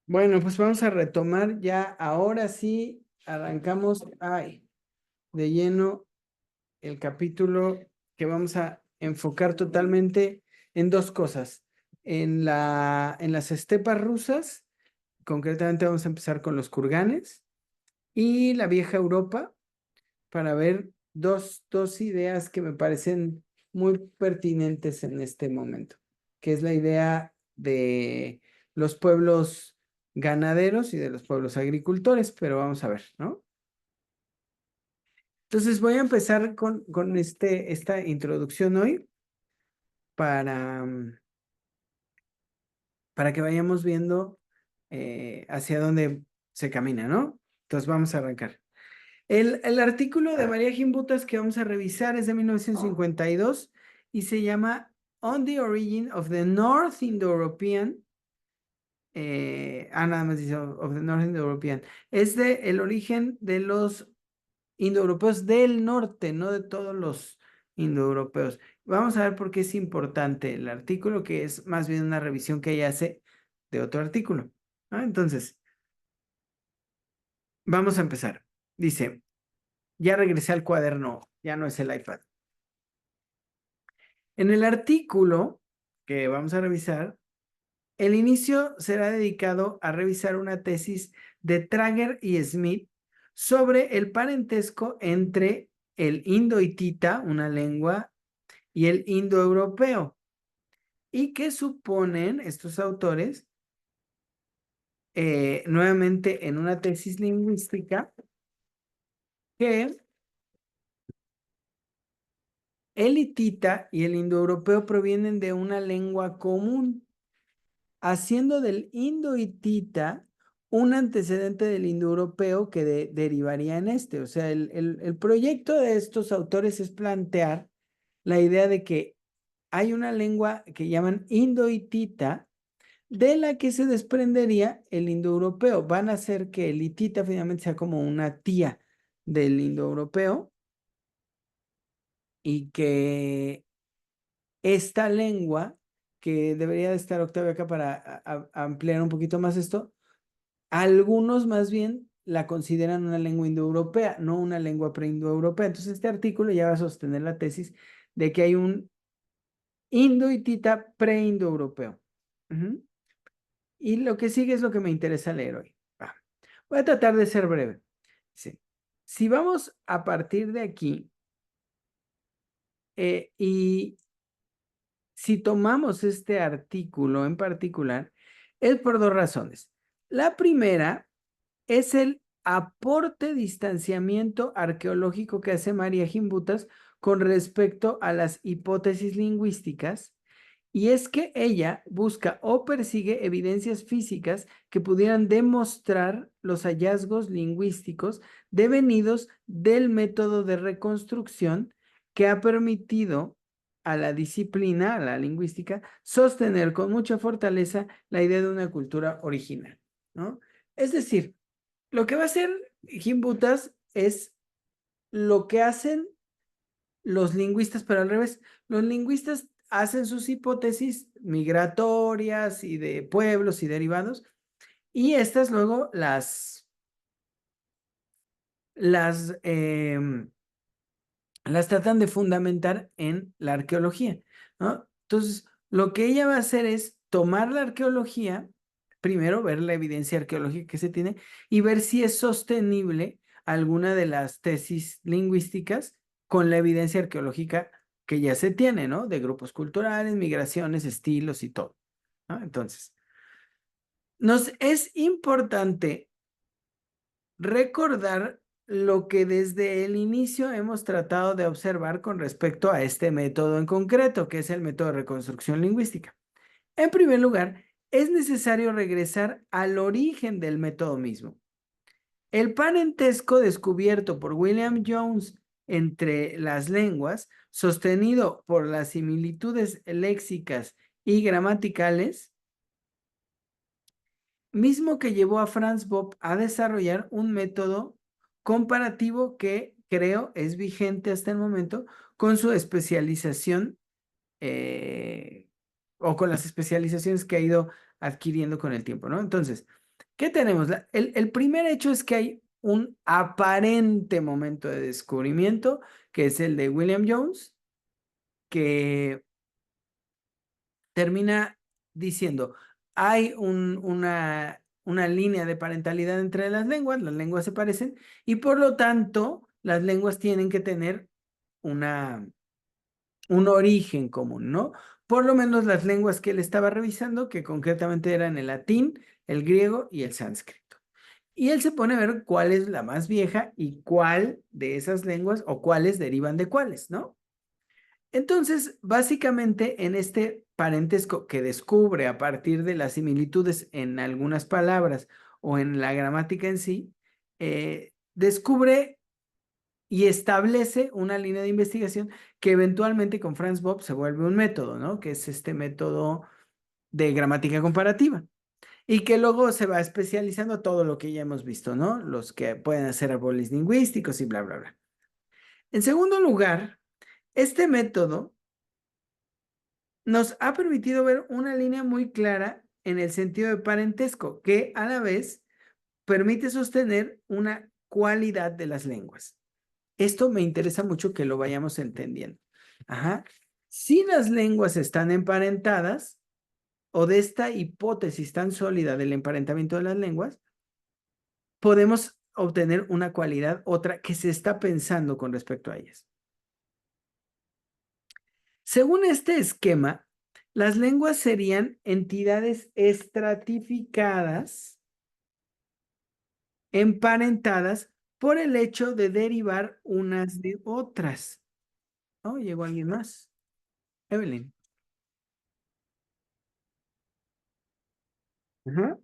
Bueno, pues vamos a retomar ya. Ahora sí, arrancamos de lleno el capítulo que vamos a enfocar totalmente en dos cosas. En las estepas rusas, concretamente vamos a empezar con los kurganes y la vieja Europa para ver dos ideas que me parecen muy pertinentes en este momento, que es la idea de los pueblos ganaderos y de los pueblos agricultores, pero vamos a ver, ¿no? Entonces voy a empezar con esta introducción hoy para, para que vayamos viendo hacia dónde se camina, ¿no? Entonces vamos a arrancar. El artículo de María Gimbutas que vamos a revisar es de 1952 y se llama On the Origin of the North Indo-European. Nada más dice of the North Indo-European. Es de el origen de los indoeuropeos del norte, no de todos los indoeuropeos. Vamos a ver por qué es importante el artículo, que es más bien una revisión que ella hace de otro artículo. Entonces, vamos a empezar. Dice, ya regresé al cuaderno, ya no es el iPad. En el artículo que vamos a revisar, el inicio será dedicado a revisar una tesis de Trager y Smith sobre el parentesco entre el indo-hitita, una lengua, y el indoeuropeo, y que suponen estos autores, nuevamente en una tesis lingüística, que el hitita y el indoeuropeo provienen de una lengua común, haciendo del indo-hitita un antecedente del indoeuropeo que derivaría en este. O sea, el proyecto de estos autores es plantear la idea de que hay una lengua que llaman indo-hitita, de la que se desprendería el indoeuropeo. Van a hacer que el hitita finalmente sea como una tía del indoeuropeo y que esta lengua, que debería de estar Octavio acá para ampliar un poquito más esto, algunos más bien la consideran una lengua indoeuropea, no una lengua preindoeuropea. Entonces, este artículo ya va a sostener la tesis de que hay un indo-hitita preindoeuropeo. Y lo que sigue es lo que me interesa leer hoy. Voy a tratar de ser breve. Sí. Si vamos a partir de aquí y si tomamos este artículo en particular, es por dos razones. La primera es el aporte distanciamiento arqueológico que hace María Gimbutas con respecto a las hipótesis lingüísticas, y es que ella busca o persigue evidencias físicas que pudieran demostrar los hallazgos lingüísticos devenidos del método de reconstrucción que ha permitido a la disciplina, a la lingüística, sostener con mucha fortaleza la idea de una cultura original, ¿no? Es decir, lo que va a hacer Gimbutas es lo que hacen los lingüistas, pero al revés. Los lingüistas hacen sus hipótesis migratorias y de pueblos y derivados, y estas luego las, em, las tratan de fundamentar en la arqueología, ¿no? Entonces, lo que ella va a hacer es tomar la arqueología, primero ver la evidencia arqueológica que se tiene y ver si es sostenible alguna de las tesis lingüísticas con la evidencia arqueológica que ya se tiene, ¿no? De grupos culturales, migraciones, estilos y todo, ¿no? Entonces, nos es importante recordar lo que desde el inicio hemos tratado de observar con respecto a este método en concreto, que es el método de reconstrucción lingüística. En primer lugar, es necesario regresar al origen del método mismo. El parentesco descubierto por William Jones entre las lenguas, sostenido por las similitudes léxicas y gramaticales, mismo que llevó a Franz Bopp a desarrollar un método comparativo que creo es vigente hasta el momento con su especialización o con las especializaciones que ha ido adquiriendo con el tiempo, ¿no? Entonces, ¿Qué tenemos? El primer hecho es que hay un aparente momento de descubrimiento, que es el de William Jones, que termina diciendo, hay una línea de parentalidad entre las lenguas se parecen, y por lo tanto, las lenguas tienen que tener un origen común, ¿no? Por lo menos las lenguas que él estaba revisando, que concretamente eran el latín, el griego y el sánscrito. Y él se pone a ver cuál es la más vieja y cuál de esas lenguas o cuáles derivan de cuáles, ¿no? Entonces, básicamente en este parentesco que descubre a partir de las similitudes en algunas palabras o en la gramática en sí, descubre y establece una línea de investigación que eventualmente con Franz Bopp se vuelve un método, ¿no? Que es este método de gramática comparativa y que luego se va especializando a todo lo que ya hemos visto, ¿no? Los que pueden hacer árboles lingüísticos y bla, bla, bla. En segundo lugar, este método nos ha permitido ver una línea muy clara en el sentido de parentesco, que a la vez permite sostener una cualidad de las lenguas. Esto me interesa mucho que lo vayamos entendiendo. Ajá. Si las lenguas están emparentadas, o de esta hipótesis tan sólida del emparentamiento de las lenguas, podemos obtener una cualidad, otra que se está pensando con respecto a ellas. Según este esquema, las lenguas serían entidades estratificadas, emparentadas por el hecho de derivar unas de otras. ¿Oh, llegó alguien más? Evelyn. Ajá.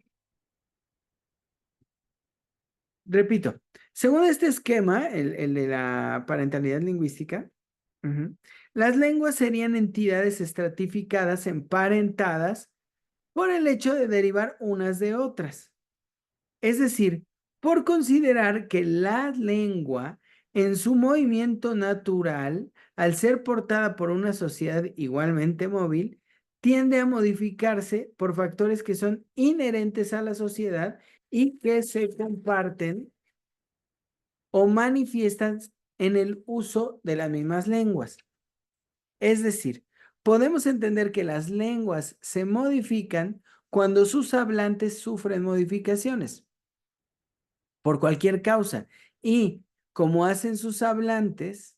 Repito, según este esquema, el de la parentalidad lingüística, las lenguas serían entidades estratificadas, emparentadas por el hecho de derivar unas de otras. Es decir, por considerar que la lengua en su movimiento natural, al ser portada por una sociedad igualmente móvil, tiende a modificarse por factores que son inherentes a la sociedad y que se comparten o manifiestan en el uso de las mismas lenguas. Es decir, podemos entender que las lenguas se modifican cuando sus hablantes sufren modificaciones por cualquier causa y como hacen sus hablantes,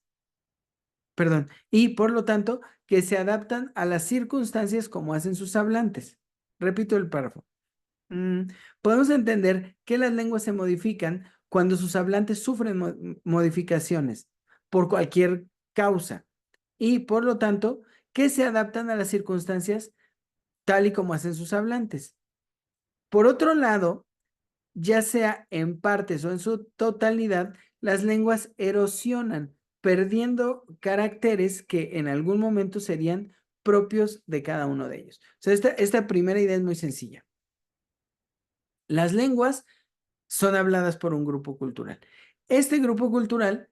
perdón, y por lo tanto que se adaptan a las circunstancias como hacen sus hablantes. Repito el párrafo. Podemos entender que las lenguas se modifican cuando sus hablantes sufren modificaciones por cualquier causa y por lo tanto que se adaptan a las circunstancias tal y como hacen sus hablantes. Por otro lado, ya sea en partes o en su totalidad, las lenguas erosionan, perdiendo caracteres que en algún momento serían propios de cada uno de ellos. O sea, esta primera idea es muy sencilla. Las lenguas son habladas por un grupo cultural. Este grupo cultural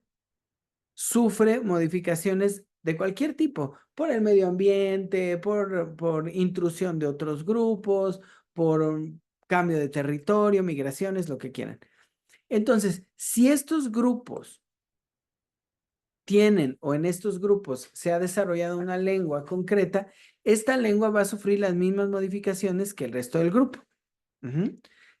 sufre modificaciones de cualquier tipo, por el medio ambiente, por intrusión de otros grupos, por un cambio de territorio, migraciones, lo que quieran. Entonces, si estos grupos tienen o en estos grupos se ha desarrollado una lengua concreta, esta lengua va a sufrir las mismas modificaciones que el resto del grupo.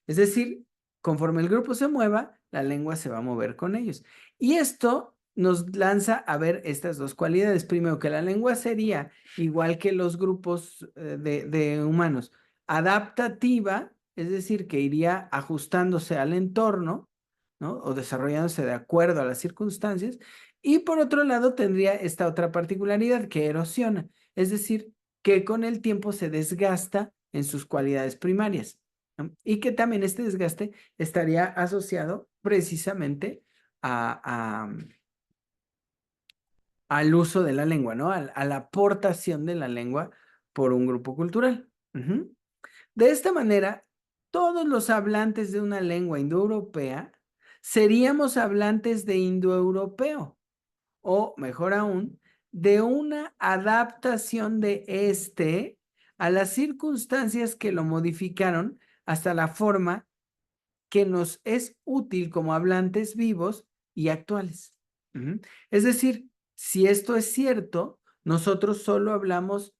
Es decir, conforme el grupo se mueva, la lengua se va a mover con ellos. Y esto nos lanza a ver estas dos cualidades. Primero, que la lengua sería, igual que los grupos de humanos, adaptativa, es decir, que iría ajustándose al entorno, ¿no? O desarrollándose de acuerdo a las circunstancias. Y por otro lado, tendría esta otra particularidad que erosiona, es decir, que con el tiempo se desgasta en sus cualidades primarias, ¿no? Y que también este desgaste estaría asociado precisamente al uso de la lengua, ¿no? A la aportación de la lengua por un grupo cultural. De esta manera, todos los hablantes de una lengua indoeuropea seríamos hablantes de indoeuropeo, o mejor aún, de una adaptación de este a las circunstancias que lo modificaron hasta la forma que nos es útil como hablantes vivos y actuales. Es decir, si esto es cierto, nosotros solo hablamos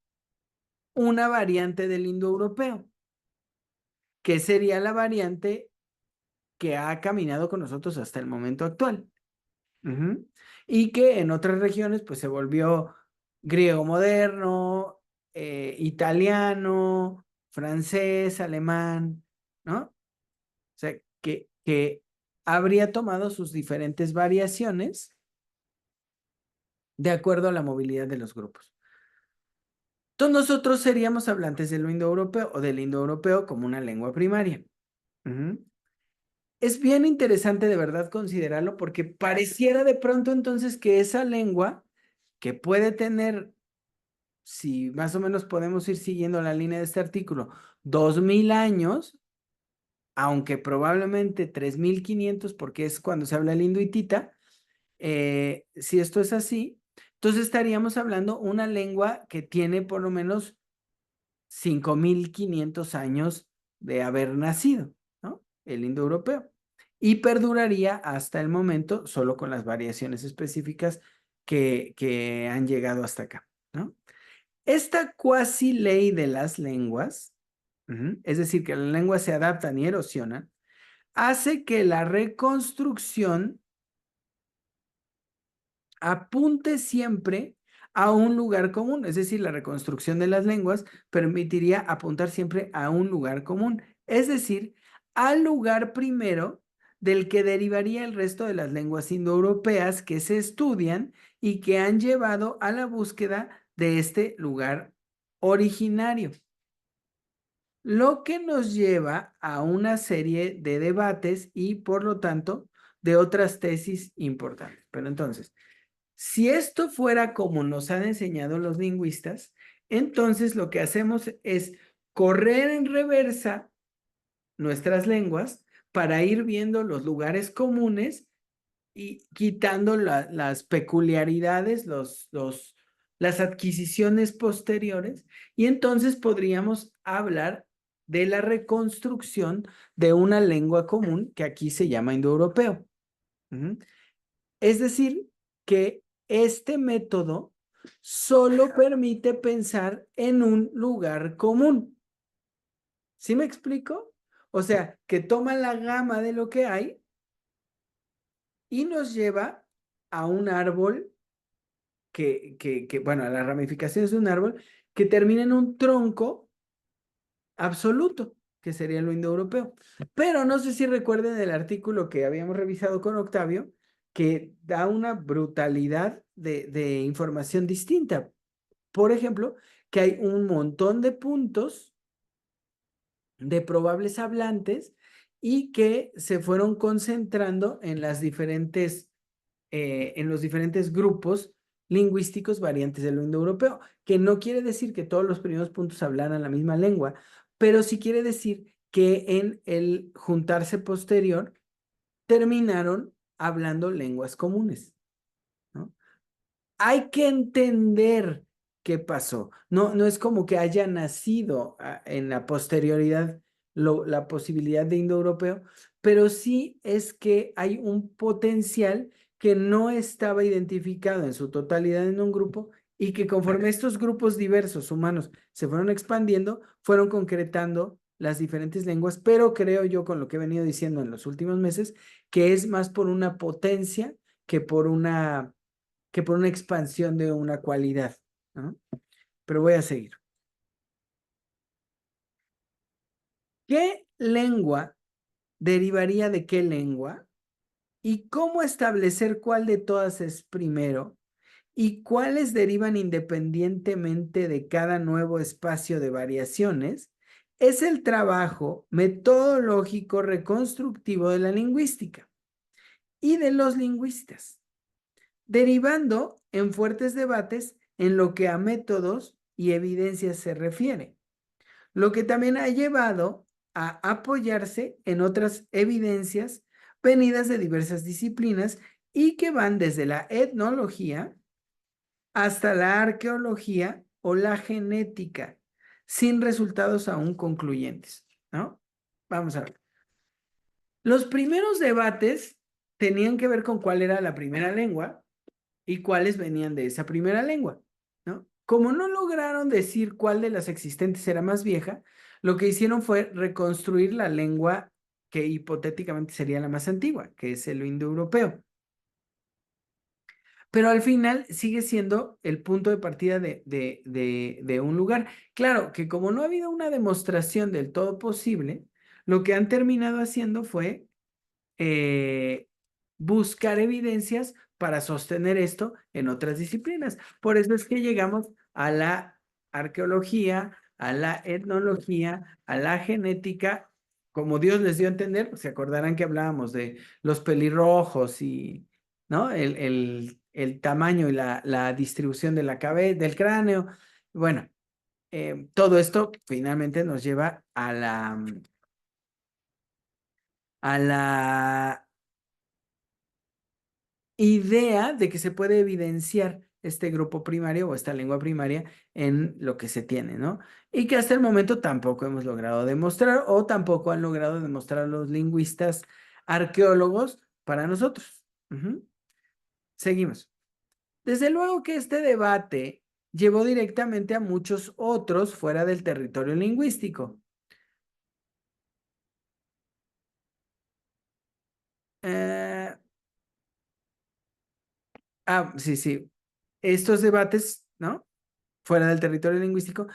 una variante del indoeuropeo, que sería la variante que ha caminado con nosotros hasta el momento actual. Y que en otras regiones pues se volvió griego moderno, italiano, francés, alemán, ¿no? O sea, que habría tomado sus diferentes variaciones de acuerdo a la movilidad de los grupos. Entonces nosotros seríamos hablantes del indoeuropeo o del indoeuropeo como una lengua primaria. Es bien interesante de verdad considerarlo porque pareciera de pronto entonces que esa lengua que puede tener, si más o menos podemos ir siguiendo la línea de este artículo, 2000 años, aunque probablemente 3500 porque es cuando se habla el indo-hitita, si esto es así, entonces estaríamos hablando una lengua que tiene por lo menos 5500 años de haber nacido, ¿no? El indoeuropeo. Y perduraría hasta el momento, solo con las variaciones específicas que han llegado hasta acá, ¿no? Esta cuasi ley de las lenguas, es decir, que las lenguas se adaptan y erosionan, hace que la reconstrucción apunte siempre a un lugar común, es decir, la reconstrucción de las lenguas permitiría apuntar siempre a un lugar común, es decir, al lugar primero del que derivaría el resto de las lenguas indoeuropeas que se estudian y que han llevado a la búsqueda de este lugar originario. Lo que nos lleva a una serie de debates y, por lo tanto, de otras tesis importantes. Pero entonces, si esto fuera como nos han enseñado los lingüistas, entonces lo que hacemos es correr en reversa nuestras lenguas para ir viendo los lugares comunes y quitando las peculiaridades, las adquisiciones posteriores, y entonces podríamos hablar de la reconstrucción de una lengua común que aquí se llama indoeuropeo. Es decir, que este método solo permite pensar en un lugar común. ¿Sí me explico? O sea, que toma la gama de lo que hay y nos lleva a un árbol bueno, a las ramificaciones de un árbol que termina en un tronco absoluto, que sería lo indoeuropeo. Pero no sé si recuerden el artículo que habíamos revisado con Octavio, que da una brutalidad de información distinta. Por ejemplo, que hay un montón de puntos de probables hablantes y que se fueron concentrando en las diferentes, en los diferentes grupos lingüísticos variantes del indoeuropeo, que no quiere decir que todos los primeros puntos hablaran la misma lengua, pero sí quiere decir que en el juntarse posterior terminaron hablando lenguas comunes, ¿no? Hay que entender qué pasó. No, no es como que haya nacido en la posterioridad la posibilidad de indoeuropeo, pero sí es que hay un potencial que no estaba identificado en su totalidad en un grupo y que conforme estos grupos diversos humanos se fueron expandiendo, fueron concretando las diferentes lenguas, pero creo yo con lo que he venido diciendo en los últimos meses, que es más por una potencia que por una expansión de una cualidad, ¿no? Pero voy a seguir. ¿Qué lengua derivaría de qué lengua? ¿Y cómo establecer cuál de todas es primero? ¿Y cuáles derivan independientemente de cada nuevo espacio de variaciones? Es el trabajo metodológico reconstructivo de la lingüística y de los lingüistas, derivando en fuertes debates en lo que a métodos y evidencias se refiere, lo que también ha llevado a apoyarse en otras evidencias venidas de diversas disciplinas y que van desde la etnología hasta la arqueología o la genética, sin resultados aún concluyentes, ¿no? Vamos a ver. Los primeros debates tenían que ver con cuál era la primera lengua y cuáles venían de esa primera lengua, ¿no? Como no lograron decir cuál de las existentes era más vieja, lo que hicieron fue reconstruir la lengua que hipotéticamente sería la más antigua, que es el indoeuropeo. Pero al final sigue siendo el punto de partida de un lugar. Claro que como no ha habido una demostración del todo posible, lo que han terminado haciendo fue eh, buscar evidencias para sostener esto en otras disciplinas. Por eso es que llegamos a la arqueología, a la etnología, a la genética, como Dios les dio a entender, pues se acordarán que hablábamos de los pelirrojos y, ¿no? El tamaño y la distribución de la cabeza, del cráneo. Bueno, todo esto finalmente nos lleva a la idea de que se puede evidenciar este grupo primario o esta lengua primaria en lo que se tiene, ¿no? Y que hasta el momento tampoco hemos logrado demostrar o tampoco han logrado demostrar los lingüistas arqueólogos para nosotros. Seguimos. Desde luego que este debate llevó directamente a muchos otros fuera del territorio lingüístico. Eh, sí, sí. Estos debates, ¿no? Fuera del territorio lingüístico,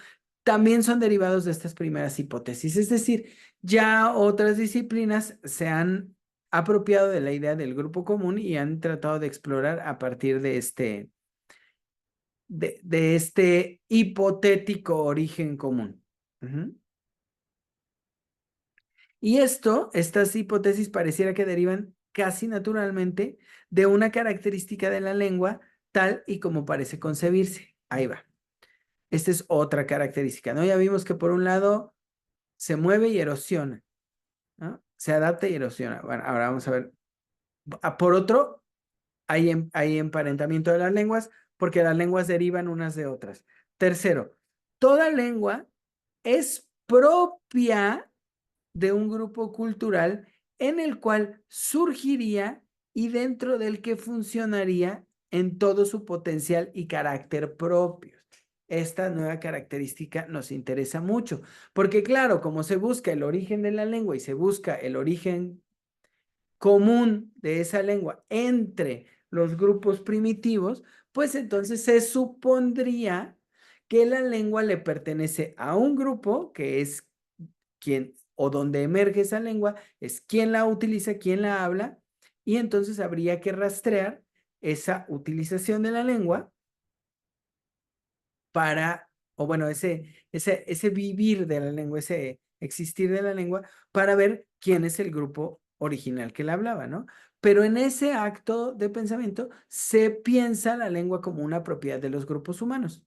también son derivados de estas primeras hipótesis. Es decir, ya otras disciplinas se han apropiado de la idea del grupo común y han tratado de explorar a partir de este hipotético origen común. Y estas hipótesis pareciera que derivan casi naturalmente de una característica de la lengua tal y como parece concebirse. Ahí va. Esta es otra característica, ¿no? Ya vimos que por un lado se mueve y erosiona, ¿no? Se adapta y erosiona. Bueno, ahora vamos a ver. Por otro, hay emparentamiento de las lenguas porque las lenguas derivan unas de otras. Tercero, toda lengua es propia de un grupo cultural en el cual surgiría y dentro del que funcionaría en todo su potencial y carácter propio. Esta nueva característica nos interesa mucho, porque claro, como se busca el origen de la lengua y se busca el origen común de esa lengua entre los grupos primitivos, pues entonces se supondría que la lengua le pertenece a un grupo que es quien o donde emerge esa lengua, es quien la utiliza, quien la habla, y entonces habría que rastrear esa utilización de la lengua para, o bueno, ese vivir de la lengua, ese existir de la lengua, para ver quién es el grupo original que la hablaba, ¿no? Pero en ese acto de pensamiento se piensa la lengua como una propiedad de los grupos humanos.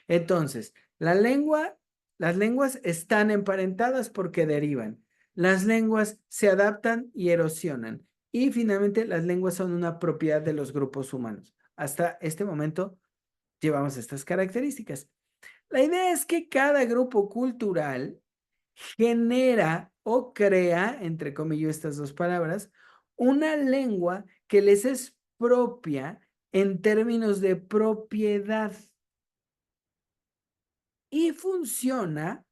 Entonces, las lenguas están emparentadas porque derivan. Las lenguas se adaptan y erosionan. Y finalmente, las lenguas son una propiedad de los grupos humanos. Hasta este momento llevamos estas características. La idea es que cada grupo cultural genera o crea, entre comillas estas dos palabras, una lengua que les es propia en términos de propiedad y funcional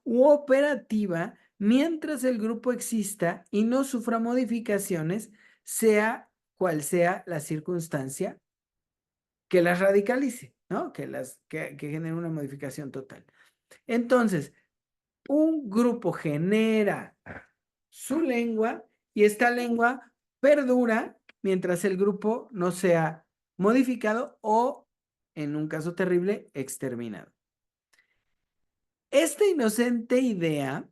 u operativa mientras el grupo exista y no sufra modificaciones, sea cual sea la circunstancia que las radicalice, ¿no? Que genere una modificación total. Entonces, un grupo genera su lengua y esta lengua perdura mientras el grupo no sea modificado o, en un caso terrible, exterminado. Esta inocente idea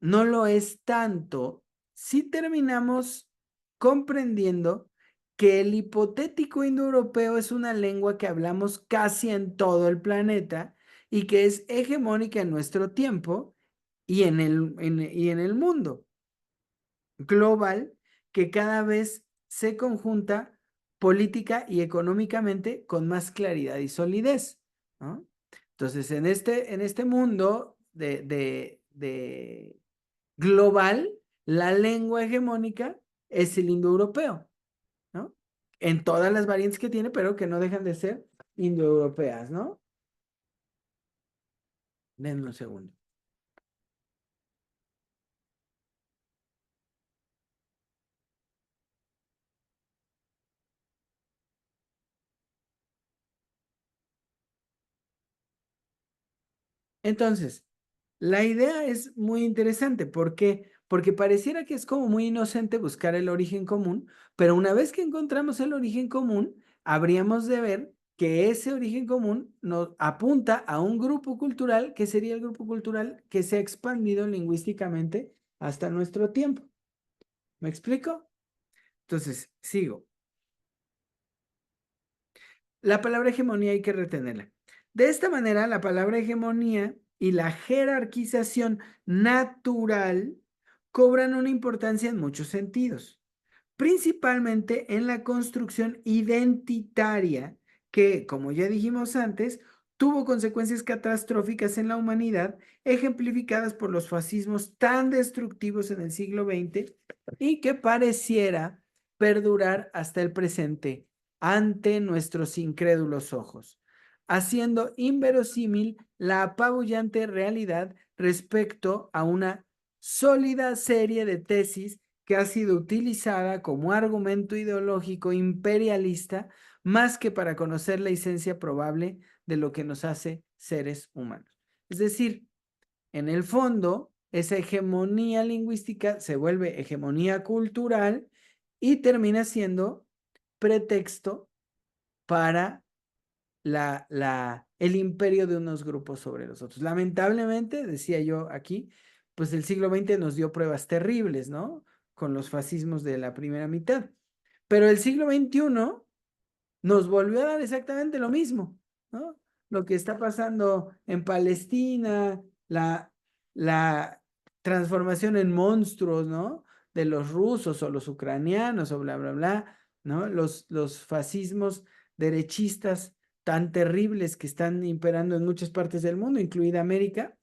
no lo es tanto si terminamos comprendiendo que el hipotético indoeuropeo es una lengua que hablamos casi en todo el planeta y que es hegemónica en nuestro tiempo y en el mundo global, que cada vez se conjunta política y económicamente con más claridad y solidez, ¿no? Entonces, en este mundo de global, la lengua hegemónica es el indoeuropeo, ¿no? En todas las variantes que tiene, pero que no dejan de ser indoeuropeas, ¿no? Denme un segundo. Entonces, la idea es muy interesante. ¿Por qué? Porque pareciera que es como muy inocente buscar el origen común, pero una vez que encontramos el origen común, habríamos de ver que ese origen común nos apunta a un grupo cultural que sería el grupo cultural que se ha expandido lingüísticamente hasta nuestro tiempo. ¿Me explico? Entonces, sigo. La palabra hegemonía hay que retenerla. De esta manera, la palabra hegemonía y la jerarquización natural cobran una importancia en muchos sentidos, principalmente en la construcción identitaria que, como ya dijimos antes, tuvo consecuencias catastróficas en la humanidad, ejemplificadas por los fascismos tan destructivos en el siglo XX y que pareciera perdurar hasta el presente ante nuestros incrédulos ojos, haciendo inverosímil la apabullante realidad respecto a una sólida serie de tesis que ha sido utilizada como argumento ideológico imperialista más que para conocer la esencia probable de lo que nos hace seres humanos. Es decir, en el fondo, esa hegemonía lingüística se vuelve hegemonía cultural y termina siendo pretexto para el imperio de unos grupos sobre los otros. Lamentablemente, decía yo aquí, pues el siglo XX nos dio pruebas terribles, ¿no? Con los fascismos de la primera mitad. Pero el siglo XXI nos volvió a dar exactamente lo mismo, ¿no? Lo que está pasando en Palestina, la transformación en monstruos, ¿no? De los rusos o los ucranianos o bla, bla, bla, ¿no? Los fascismos derechistas tan terribles que están imperando en muchas partes del mundo, incluida América,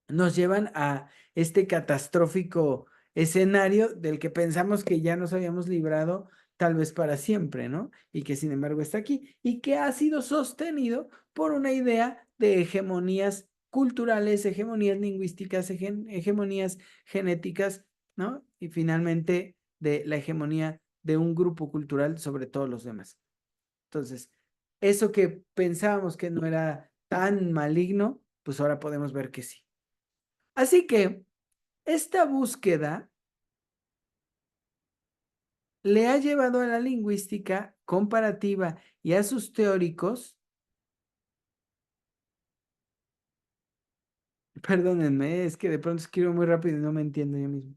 nos llevan a este catastrófico escenario del que pensamos que ya nos habíamos librado tal vez para siempre, ¿no? Y que sin embargo está aquí y que ha sido sostenido por una idea de hegemonías culturales, hegemonías lingüísticas, hegemonías genéticas, ¿no? Y finalmente de la hegemonía de un grupo cultural sobre todos los demás. Entonces, eso que pensábamos que no era tan maligno, pues ahora podemos ver que sí. Así que esta búsqueda le ha llevado a la lingüística comparativa y a sus teóricos, perdónenme, es que de pronto escribo muy rápido y no me entiendo yo mismo.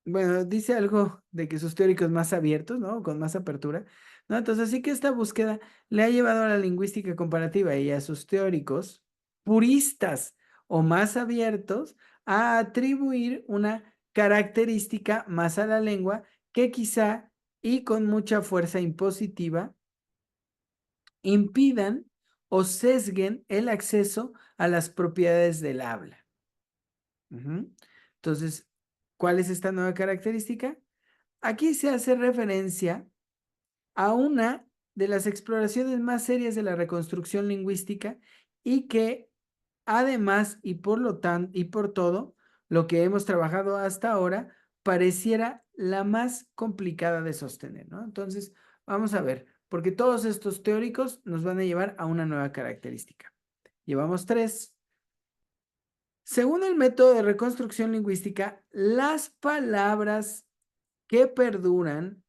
Bueno, dice algo de que sus teóricos más abiertos, ¿no? Con más apertura, ¿no? Entonces, sí que esta búsqueda le ha llevado a la lingüística comparativa y a sus teóricos puristas o más abiertos a atribuir una característica más a la lengua que quizá y con mucha fuerza impositiva impidan o sesguen el acceso a las propiedades del habla. Entonces, ¿cuál es esta nueva característica? Aquí se hace referencia a una de las exploraciones más serias de la reconstrucción lingüística y que además y por lo tanto y por todo lo que hemos trabajado hasta ahora pareciera la más complicada de sostener, ¿no? Entonces, vamos a ver, porque todos estos teóricos nos van a llevar a una nueva característica. Llevamos tres. Según el método de reconstrucción lingüística, las palabras que perduran,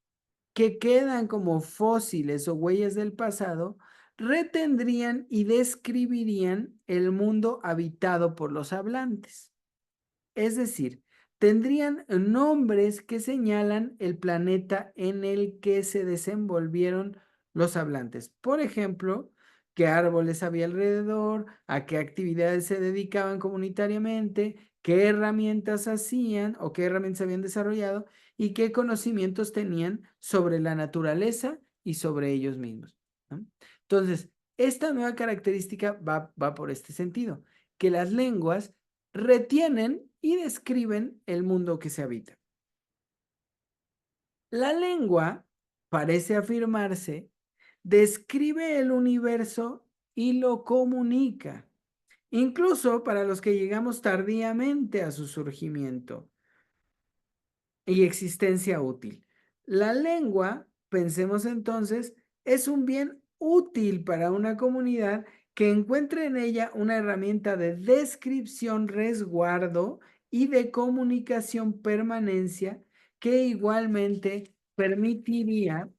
que quedan como fósiles o huellas del pasado, retendrían y describirían el mundo habitado por los hablantes. Es decir, tendrían nombres que señalan el planeta en el que se desenvolvieron los hablantes. Por ejemplo, qué árboles había alrededor, a qué actividades se dedicaban comunitariamente, qué herramientas hacían o qué herramientas habían desarrollado y qué conocimientos tenían sobre la naturaleza y sobre ellos mismos, ¿no? Entonces, esta nueva característica va por este sentido, que las lenguas retienen y describen el mundo que se habita. La lengua, parece afirmarse, describe el universo y lo comunica, incluso para los que llegamos tardíamente a su surgimiento y existencia útil. La lengua, pensemos entonces, es un bien útil para una comunidad que encuentre en ella una herramienta de descripción, resguardo y de comunicación permanencia que igualmente permitiría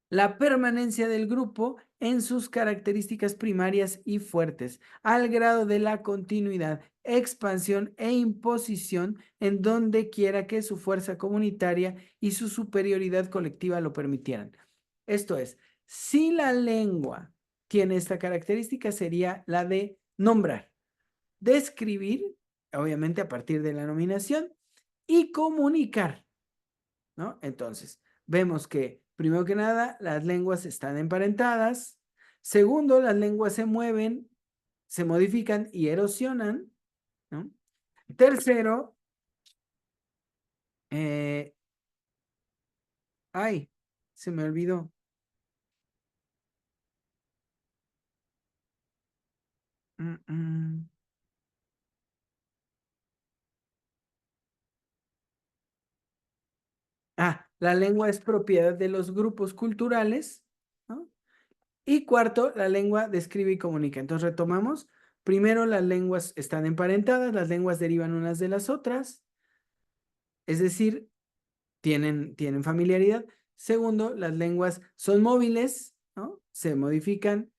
la permanencia del grupo en sus características primarias y fuertes, al grado de la continuidad, expansión e imposición en donde quiera que su fuerza comunitaria y su superioridad colectiva lo permitieran. Esto es, si la lengua tiene esta característica, sería la de nombrar, describir, obviamente a partir de la nominación, y comunicar, ¿no? Entonces, vemos que, primero que nada, las lenguas están emparentadas. Segundo, las lenguas se mueven, se modifican y erosionan, ¿no? Tercero, eh, ay, se me olvidó. Mm, mm. La lengua es propiedad de los grupos culturales, ¿no? Y cuarto, la lengua describe y comunica. Entonces retomamos. Primero, las lenguas están emparentadas, las lenguas derivan unas de las otras, es decir, tienen familiaridad. Segundo, las lenguas son móviles, ¿no? Se modifican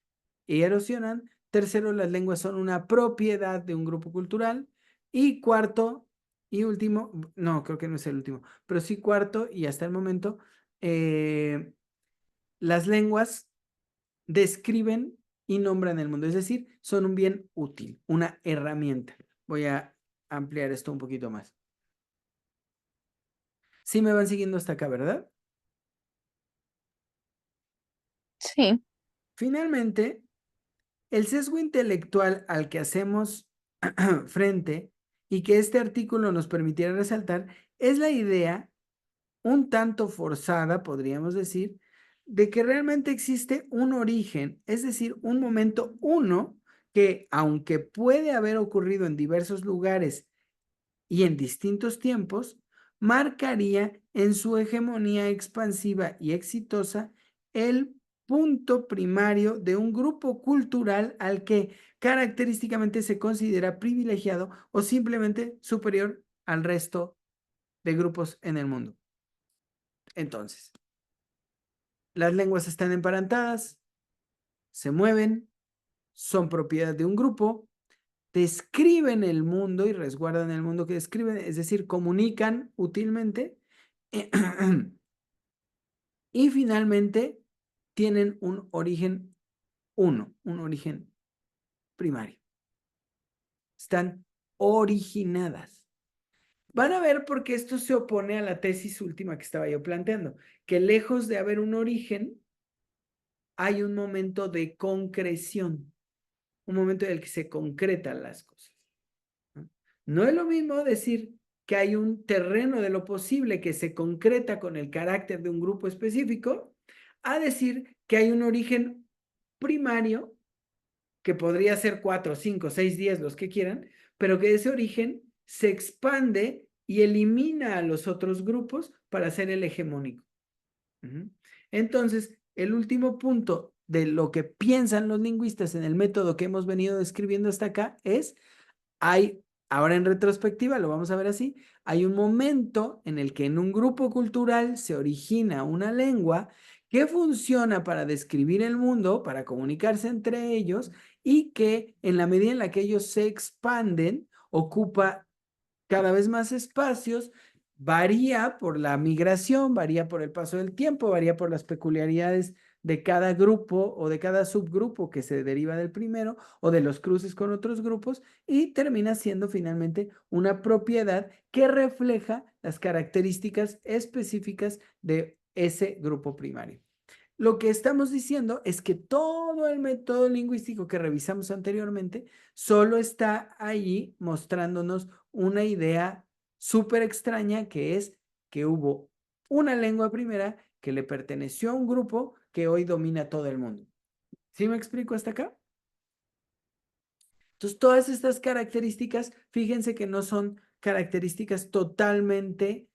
y erosionan. Tercero, las lenguas son una propiedad de un grupo cultural. Y cuarto y último, no, creo que no es el último, pero sí cuarto y hasta el momento, las lenguas describen y nombran el mundo, es decir, son un bien útil, una herramienta. Voy a ampliar esto un poquito más. Sí me van siguiendo hasta acá, ¿verdad? Sí. Finalmente, el sesgo intelectual al que hacemos frente y que este artículo nos permitiera resaltar es la idea, un tanto forzada, podríamos decir, de que realmente existe un origen, es decir, un momento uno que, aunque puede haber ocurrido en diversos lugares y en distintos tiempos, marcaría en su hegemonía expansiva y exitosa el punto primario de un grupo cultural al que característicamente se considera privilegiado o simplemente superior al resto de grupos en el mundo. Entonces, las lenguas están emparentadas, se mueven, son propiedad de un grupo, describen el mundo y resguardan el mundo que describen, es decir, comunican útilmente. Y finalmente, tienen un origen uno, un origen primario. Están originadas. Van a ver por qué esto se opone a la tesis última que estaba yo planteando, que lejos de haber un origen, hay un momento de concreción, un momento en el que se concretan las cosas. ¿No? No es lo mismo decir que hay un terreno de lo posible que se concreta con el carácter de un grupo específico, a decir que hay un origen primario, que podría ser 4, 5, 6 días, los que quieran, pero que ese origen se expande y elimina a los otros grupos para ser el hegemónico. Entonces, el último punto de lo que piensan los lingüistas en el método que hemos venido describiendo hasta acá es, ahora en retrospectiva, lo vamos a ver así, hay un momento en el que en un grupo cultural se origina una lengua que funciona para describir el mundo, para comunicarse entre ellos y que en la medida en la que ellos se expanden, ocupa cada vez más espacios, varía por la migración, varía por el paso del tiempo, varía por las peculiaridades de cada grupo o de cada subgrupo que se deriva del primero o de los cruces con otros grupos y termina siendo finalmente una propiedad que refleja las características específicas de ese grupo primario. Lo que estamos diciendo es que todo el método lingüístico que revisamos anteriormente solo está ahí mostrándonos una idea súper extraña, que es que hubo una lengua primera que le perteneció a un grupo que hoy domina todo el mundo. ¿Sí me explico hasta acá? Entonces, todas estas características, fíjense que no son características totalmente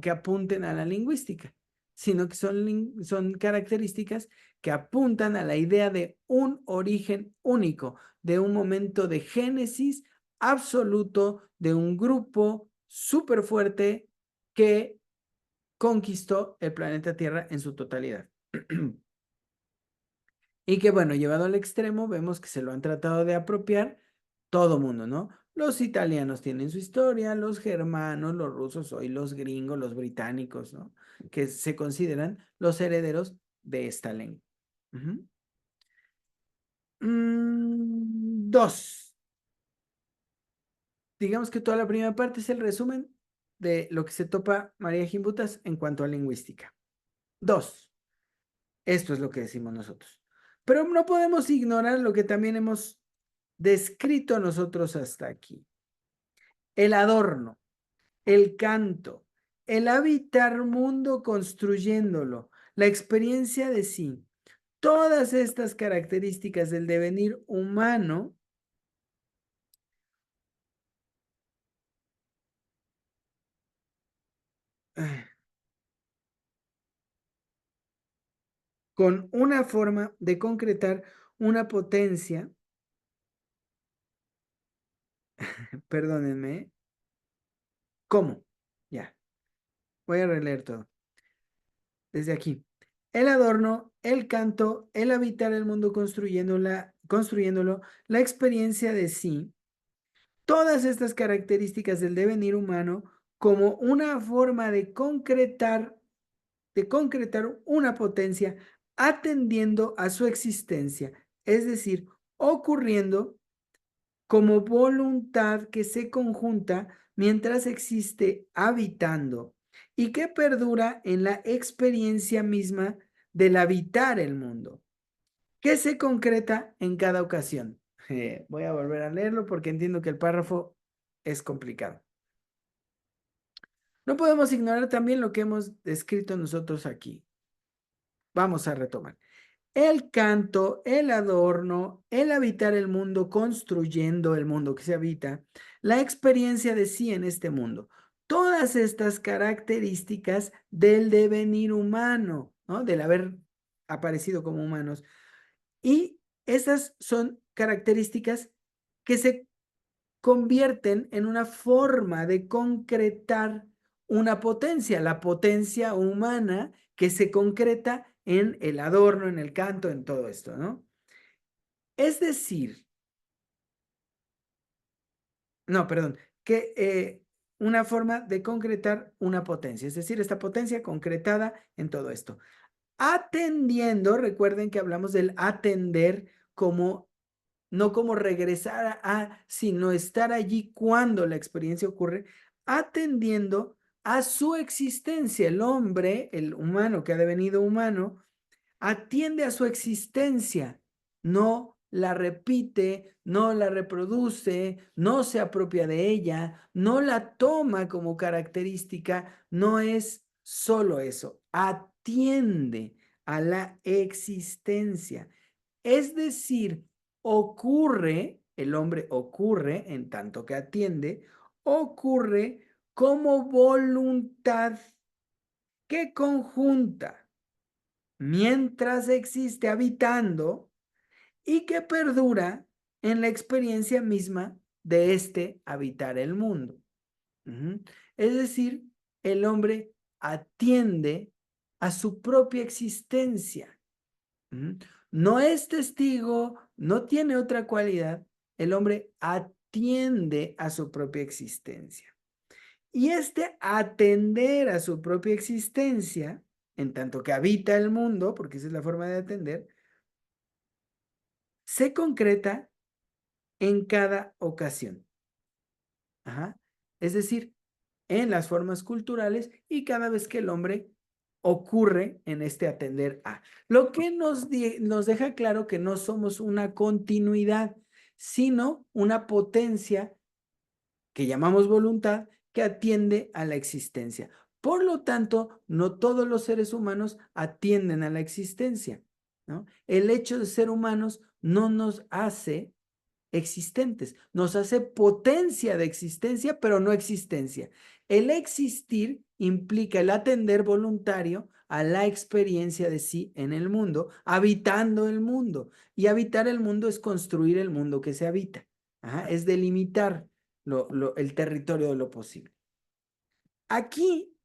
que apunten a la lingüística, sino que son características que apuntan a la idea de un origen único, de un momento de génesis absoluto, de un grupo súper fuerte que conquistó el planeta Tierra en su totalidad. Y que bueno, llevado al extremo, vemos que se lo han tratado de apropiar todo mundo, ¿no? Los italianos tienen su historia, los germanos, los rusos, hoy los gringos, los británicos, ¿no? Que se consideran los herederos de esta lengua. Dos. Digamos que toda la primera parte es el resumen de lo que se topa María Gimbutas en cuanto a lingüística. Dos. Esto es lo que decimos nosotros. Pero no podemos ignorar lo que también hemos descrito nosotros hasta aquí. El adorno, el canto, el habitar mundo construyéndolo, la experiencia de sí. Todas estas características del devenir humano con una forma de concretar una potencia, perdónenme, ¿cómo? Ya, voy a releer todo. Desde aquí. El adorno, el canto, el habitar el mundo construyéndolo, la experiencia de sí, todas estas características del devenir humano como una forma de concretar una potencia atendiendo a su existencia, es decir, ocurriendo como voluntad que se conjunta mientras existe habitando y que perdura en la experiencia misma del habitar el mundo, que se concreta en cada ocasión. Voy a volver a leerlo porque entiendo que el párrafo es complicado. No podemos ignorar también lo que hemos descrito nosotros aquí. Vamos a retomar. El canto, el adorno, el habitar el mundo, construyendo el mundo que se habita, la experiencia de sí en este mundo. Todas estas características del devenir humano, ¿no? Del haber aparecido como humanos. Y estas son características que se convierten en una forma de concretar una potencia, la potencia humana que se concreta en el adorno, en el canto, en todo esto, ¿no? Es decir, no, perdón, que una forma de concretar una potencia, es decir, esta potencia concretada en todo esto. Atendiendo, recuerden que hablamos del atender como no como regresar sino estar allí cuando la experiencia ocurre, atendiendo a su existencia. El hombre, el humano que ha devenido humano, atiende a su existencia, no la repite, no la reproduce, no se apropia de ella, no la toma como característica, no es solo eso, atiende a la existencia. Es decir, ocurre, el hombre ocurre en tanto que atiende, ocurre como voluntad que conjunta mientras existe habitando y que perdura en la experiencia misma de este habitar el mundo. Es decir, el hombre atiende a su propia existencia. No es testigo, no tiene otra cualidad. El hombre atiende a su propia existencia. Y este atender a su propia existencia, en tanto que habita el mundo, porque esa es la forma de atender, se concreta en cada ocasión. Ajá. Es decir, en las formas culturales y cada vez que el hombre ocurre en este atender a. Lo que nos deja claro que no somos una continuidad, sino una potencia que llamamos voluntad que atiende a la existencia. Por lo tanto, no todos los seres humanos atienden a la existencia, ¿no? El hecho de ser humanos no nos hace existentes, nos hace potencia de existencia, pero no existencia. El existir implica el atender voluntario a la experiencia de sí en el mundo, habitando el mundo. Y habitar el mundo es construir el mundo que se habita. Ajá, es delimitar el territorio de lo posible. Aquí,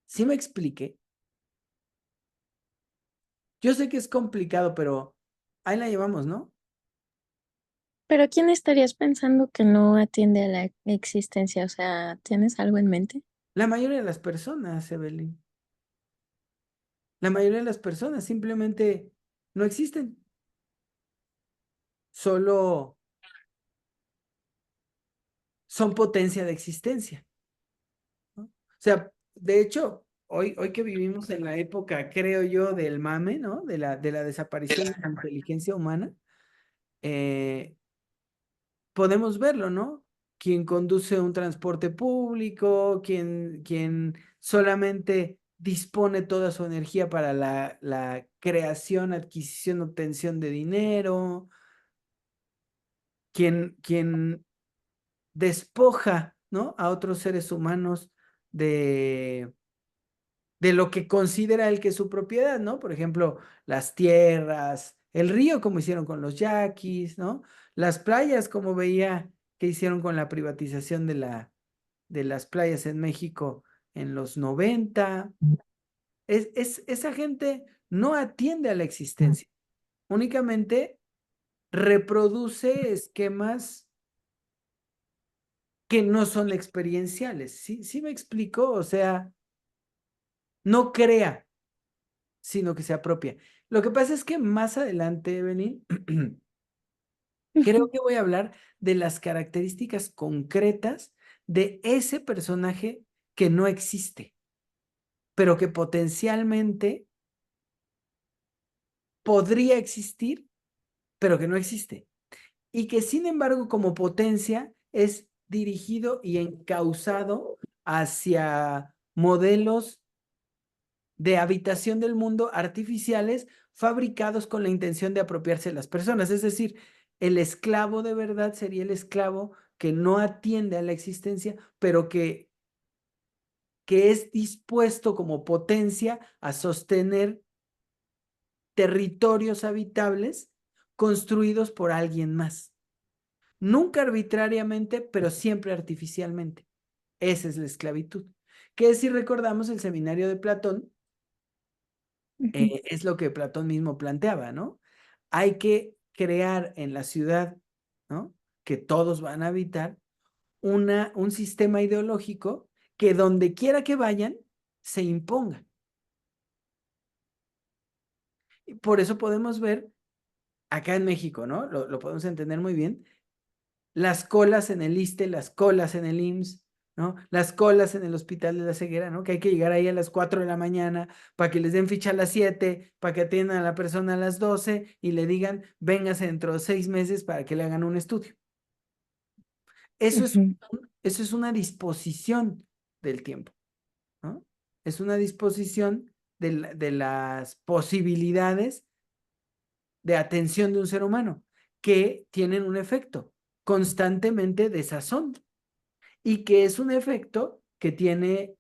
sí me expliqué. Yo sé que es complicado, pero ahí la llevamos, ¿no? Pero ¿quién estarías pensando que no atiende a la existencia? O sea, ¿tienes algo en mente? La mayoría de las personas, Evelyn. La mayoría de las personas simplemente no existen. Solo son potencia de existencia, ¿no? O sea, de hecho, hoy que vivimos en la época, creo yo, del mame, ¿no? De la desaparición de la inteligencia humana, eh, podemos verlo, ¿no? Quien conduce un transporte público, quien solamente dispone toda su energía para la creación, adquisición, obtención de dinero, quien despoja, ¿no? A otros seres humanos de, de lo que considera él que es su propiedad, ¿no? Por ejemplo, las tierras, el río, como hicieron con los yaquis, ¿no? Las playas, como veía que hicieron con la privatización de las playas en México en los 90. Esa gente no atiende a la existencia, únicamente reproduce esquemas que no son experienciales. ¿Sí, sí me explico? O sea, no crea, sino que se apropia. Lo que pasa es que más adelante, Evelyn, creo que voy a hablar de las características concretas de ese personaje que no existe, pero que potencialmente podría existir, pero que no existe. Y que sin embargo, como potencia, es dirigido y encauzado hacia modelos de habitación del mundo artificiales fabricados con la intención de apropiarse de las personas. Es decir, el esclavo de verdad sería el esclavo que no atiende a la existencia, pero que es dispuesto como potencia a sostener territorios habitables construidos por alguien más. Nunca arbitrariamente, pero siempre artificialmente. Esa es la esclavitud. Que si recordamos el seminario de Platón, Ujú. es lo que Platón mismo planteaba, ¿no? Hay que crear en la ciudad, ¿no? Que todos van a habitar un sistema ideológico que donde quiera que vayan, se imponga. Y por eso podemos ver acá en México, ¿no? Lo podemos entender muy bien, las colas en el ISSSTE, las colas en el IMSS, ¿no? Las colas en el Hospital de la Ceguera, ¿no? Que hay que llegar ahí a las 4 de la mañana para que les den ficha a las 7, para que atiendan a la persona a las 12 y le digan, véngase dentro de 6 meses para que le hagan un estudio. Eso es, Ujú. eso es una disposición del tiempo, ¿no? Es una disposición de las posibilidades de atención de un ser humano que tienen un efecto constantemente de sazón y que es un efecto que tiene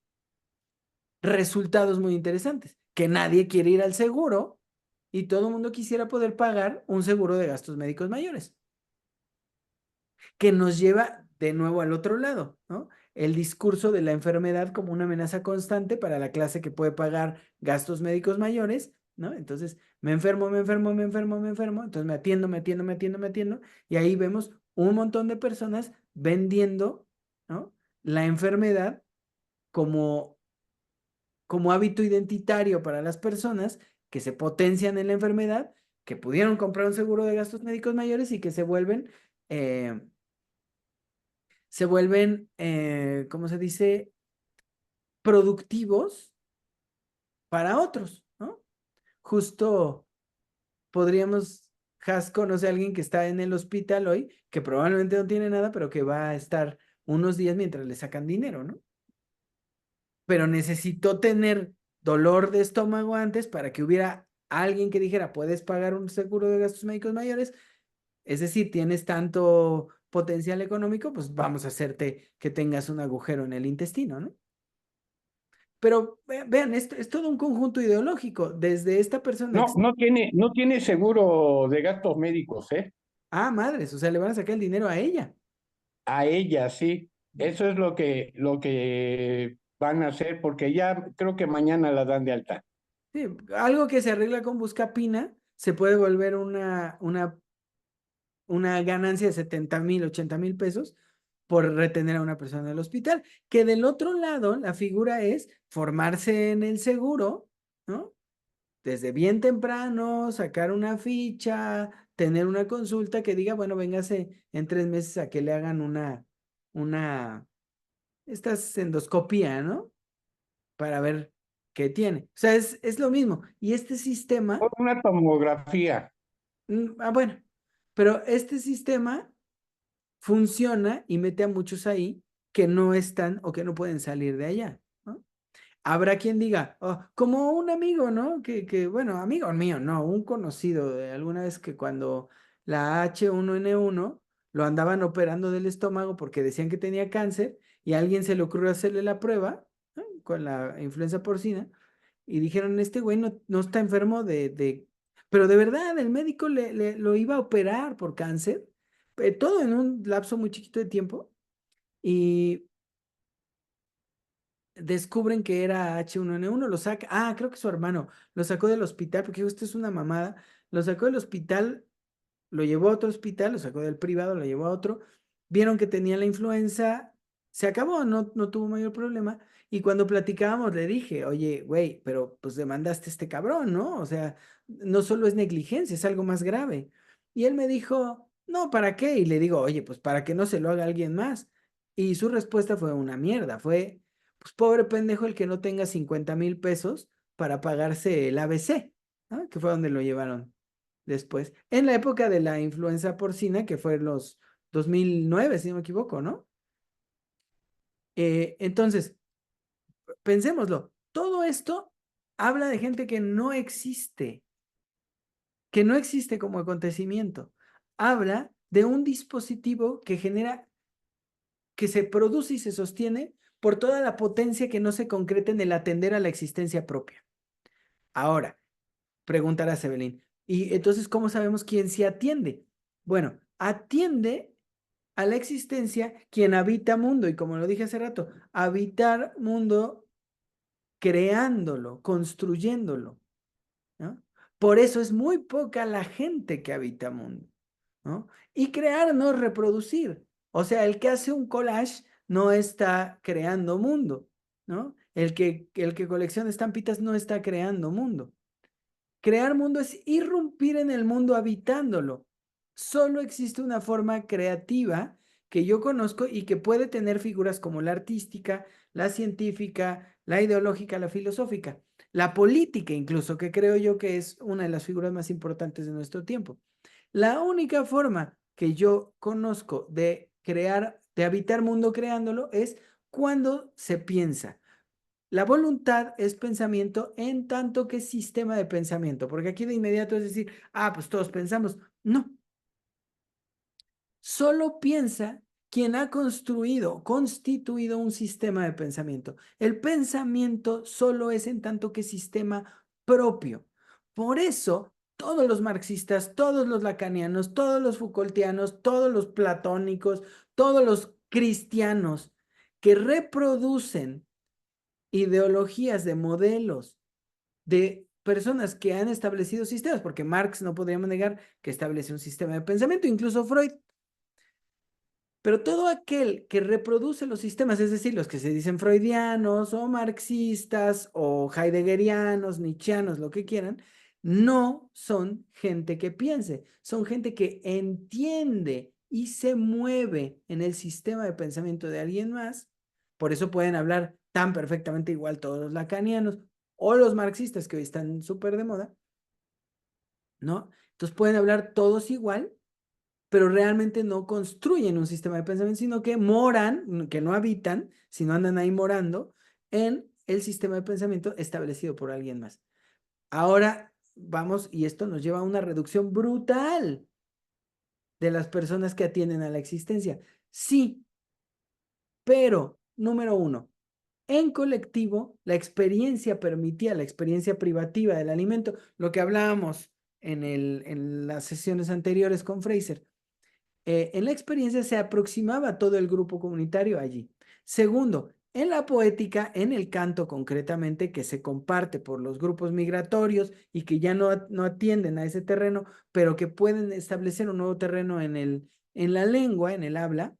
resultados muy interesantes, que nadie quiere ir al seguro y todo el mundo quisiera poder pagar un seguro de gastos médicos mayores, que nos lleva de nuevo al otro lado, ¿no? El discurso de la enfermedad como una amenaza constante para la clase que puede pagar gastos médicos mayores, ¿no? Entonces, me enfermo, me enfermo, me enfermo, me enfermo, entonces me atiendo, me atiendo, me atiendo, me atiendo, y ahí vemos un montón de personas vendiendo, ¿no? La enfermedad como hábito identitario para las personas que se potencian en la enfermedad, que pudieron comprar un seguro de gastos médicos mayores y que eh, ¿cómo se dice? Productivos para otros, ¿no? Justo podríamos, Has conoce a alguien que está en el hospital hoy, que probablemente no tiene nada, pero que va a estar unos días mientras le sacan dinero, ¿no? Pero necesitó tener dolor de estómago antes para que hubiera alguien que dijera, puedes pagar un seguro de gastos médicos mayores, es decir, tienes tanto potencial económico, pues vamos a hacerte que tengas un agujero en el intestino, ¿no? Pero vean, esto es todo un conjunto ideológico. Desde esta persona, No, no tiene seguro de gastos médicos, ¿eh? madres, o sea, le van a sacar el dinero a ella. A ella, sí. Eso es lo que van a hacer, porque ya creo que mañana la dan de alta. Sí, algo que se arregla con buscapina se puede volver una ganancia de 70,000, 80,000 pesos por retener a una persona en el hospital. Que del otro lado, la figura es formarse en el seguro, ¿no? Desde bien temprano, sacar una ficha, tener una consulta que diga, bueno, véngase en 3 meses a que le hagan una, esta endoscopía, ¿no? Para ver qué tiene. O sea, es lo mismo. Y este sistema, Una tomografía. bueno, pero este sistema funciona y mete a muchos ahí que no están o que no pueden salir de allá, ¿no? Habrá quien diga, "Oh, como un amigo, ¿no? Bueno, amigo mío, no, un conocido de alguna vez que cuando la H1N1 lo andaban operando del estómago porque decían que tenía cáncer y a alguien se le ocurrió hacerle la prueba, ¿no? Con la influenza porcina y dijeron, este güey no está enfermo Pero de verdad, el médico lo iba a operar por cáncer, todo en un lapso muy chiquito de tiempo y descubren que era H1N1, lo saca, creo que su hermano lo sacó del hospital, porque dijo, esto es una mamada, lo sacó del hospital, lo llevó a otro hospital, lo sacó del privado, lo llevó a otro, vieron que tenía la influenza, se acabó, no tuvo mayor problema, y cuando platicábamos le dije, oye, güey, pero pues demandaste a este cabrón, ¿no? O sea, no solo es negligencia, es algo más grave. Y él me dijo, no, ¿para qué? Y le digo, oye, pues para que no se lo haga alguien más. Y su respuesta fue una mierda, fue, pues pobre pendejo el que no tenga 50,000 pesos para pagarse el ABC, ¿no? Que fue donde lo llevaron después, en la época de la influenza porcina, que fue en los 2009 si no me equivoco, ¿no? Entonces, pensémoslo, todo esto habla de gente que no existe como acontecimiento. Habla de un dispositivo que genera, que se produce y se sostiene por toda la potencia que no se concreta en el atender a la existencia propia. Ahora, preguntará Sebelín, ¿y entonces cómo sabemos quién se atiende? Bueno, atiende a la existencia quien habita mundo, y como lo dije hace rato, habitar mundo creándolo, construyéndolo, ¿no? Por eso es muy poca la gente que habita mundo, ¿no? Y crear no es reproducir. O sea, el que hace un collage no está creando mundo, ¿no? El que colecciona estampitas no está creando mundo. Crear mundo es irrumpir en el mundo habitándolo. Solo existe una forma creativa que yo conozco y que puede tener figuras como la artística, la científica, la ideológica, la filosófica, la política incluso, que creo yo que es una de las figuras más importantes de nuestro tiempo. La única forma que yo conozco de crear, de habitar mundo creándolo, es cuando se piensa. La voluntad es pensamiento en tanto que sistema de pensamiento, porque aquí de inmediato es decir, pues todos pensamos. No, solo piensa quien ha construido, constituido un sistema de pensamiento. El pensamiento solo es en tanto que sistema propio. Por eso, todos los marxistas, todos los lacanianos, todos los Foucaultianos, todos los platónicos, todos los cristianos que reproducen ideologías de modelos de personas que han establecido sistemas, porque Marx no podríamos negar que establece un sistema de pensamiento, incluso Freud. Pero todo aquel que reproduce los sistemas, es decir, los que se dicen freudianos o marxistas o heideggerianos, nietzscheanos, lo que quieran, no son gente que piense, son gente que entiende y se mueve en el sistema de pensamiento de alguien más. Por eso pueden hablar tan perfectamente igual todos los lacanianos, o los marxistas que hoy están súper de moda, ¿no? Entonces pueden hablar todos igual, pero realmente no construyen un sistema de pensamiento, sino que moran, que no habitan, sino andan ahí morando en el sistema de pensamiento establecido por alguien más. Ahora vamos, y esto nos lleva a una reducción brutal de las personas que atienden a la existencia. Sí, pero, número uno, en colectivo, la experiencia permitía, la experiencia privativa del alimento, lo que hablábamos en las sesiones anteriores con Fraser, en la experiencia se aproximaba todo el grupo comunitario allí. Segundo, en la poética, en el canto concretamente, que se comparte por los grupos migratorios y que ya no atienden a ese terreno, pero que pueden establecer un nuevo terreno en la lengua, en el habla,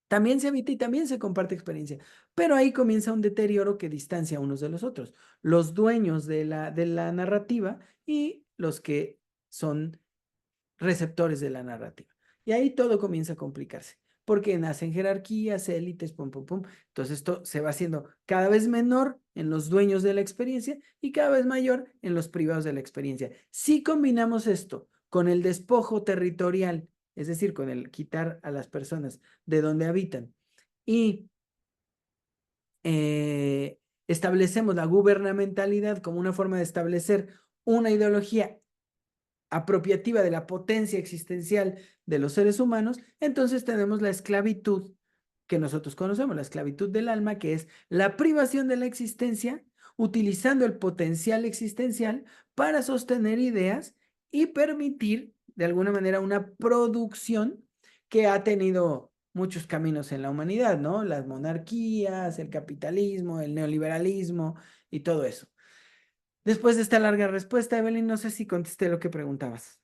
también se habita y también se comparte experiencia. Pero ahí comienza un deterioro que distancia a unos de los otros. Los dueños de la narrativa y los que son receptores de la narrativa. Y ahí todo comienza a complicarse, porque nacen jerarquías, élites, pum, pum, pum. Entonces esto se va haciendo cada vez menor en los dueños de la experiencia y cada vez mayor en los privados de la experiencia. Si combinamos esto con el despojo territorial, es decir, con el quitar a las personas de donde habitan y establecemos la gubernamentalidad como una forma de establecer una ideología apropiativa de la potencia existencial de los seres humanos, entonces tenemos la esclavitud que nosotros conocemos, la esclavitud del alma, que es la privación de la existencia, utilizando el potencial existencial para sostener ideas y permitir, de alguna manera, una producción que ha tenido muchos caminos en la humanidad, ¿no? Las monarquías, el capitalismo, el neoliberalismo y todo eso. Después de esta larga respuesta, Evelyn, no sé si contesté lo que preguntabas.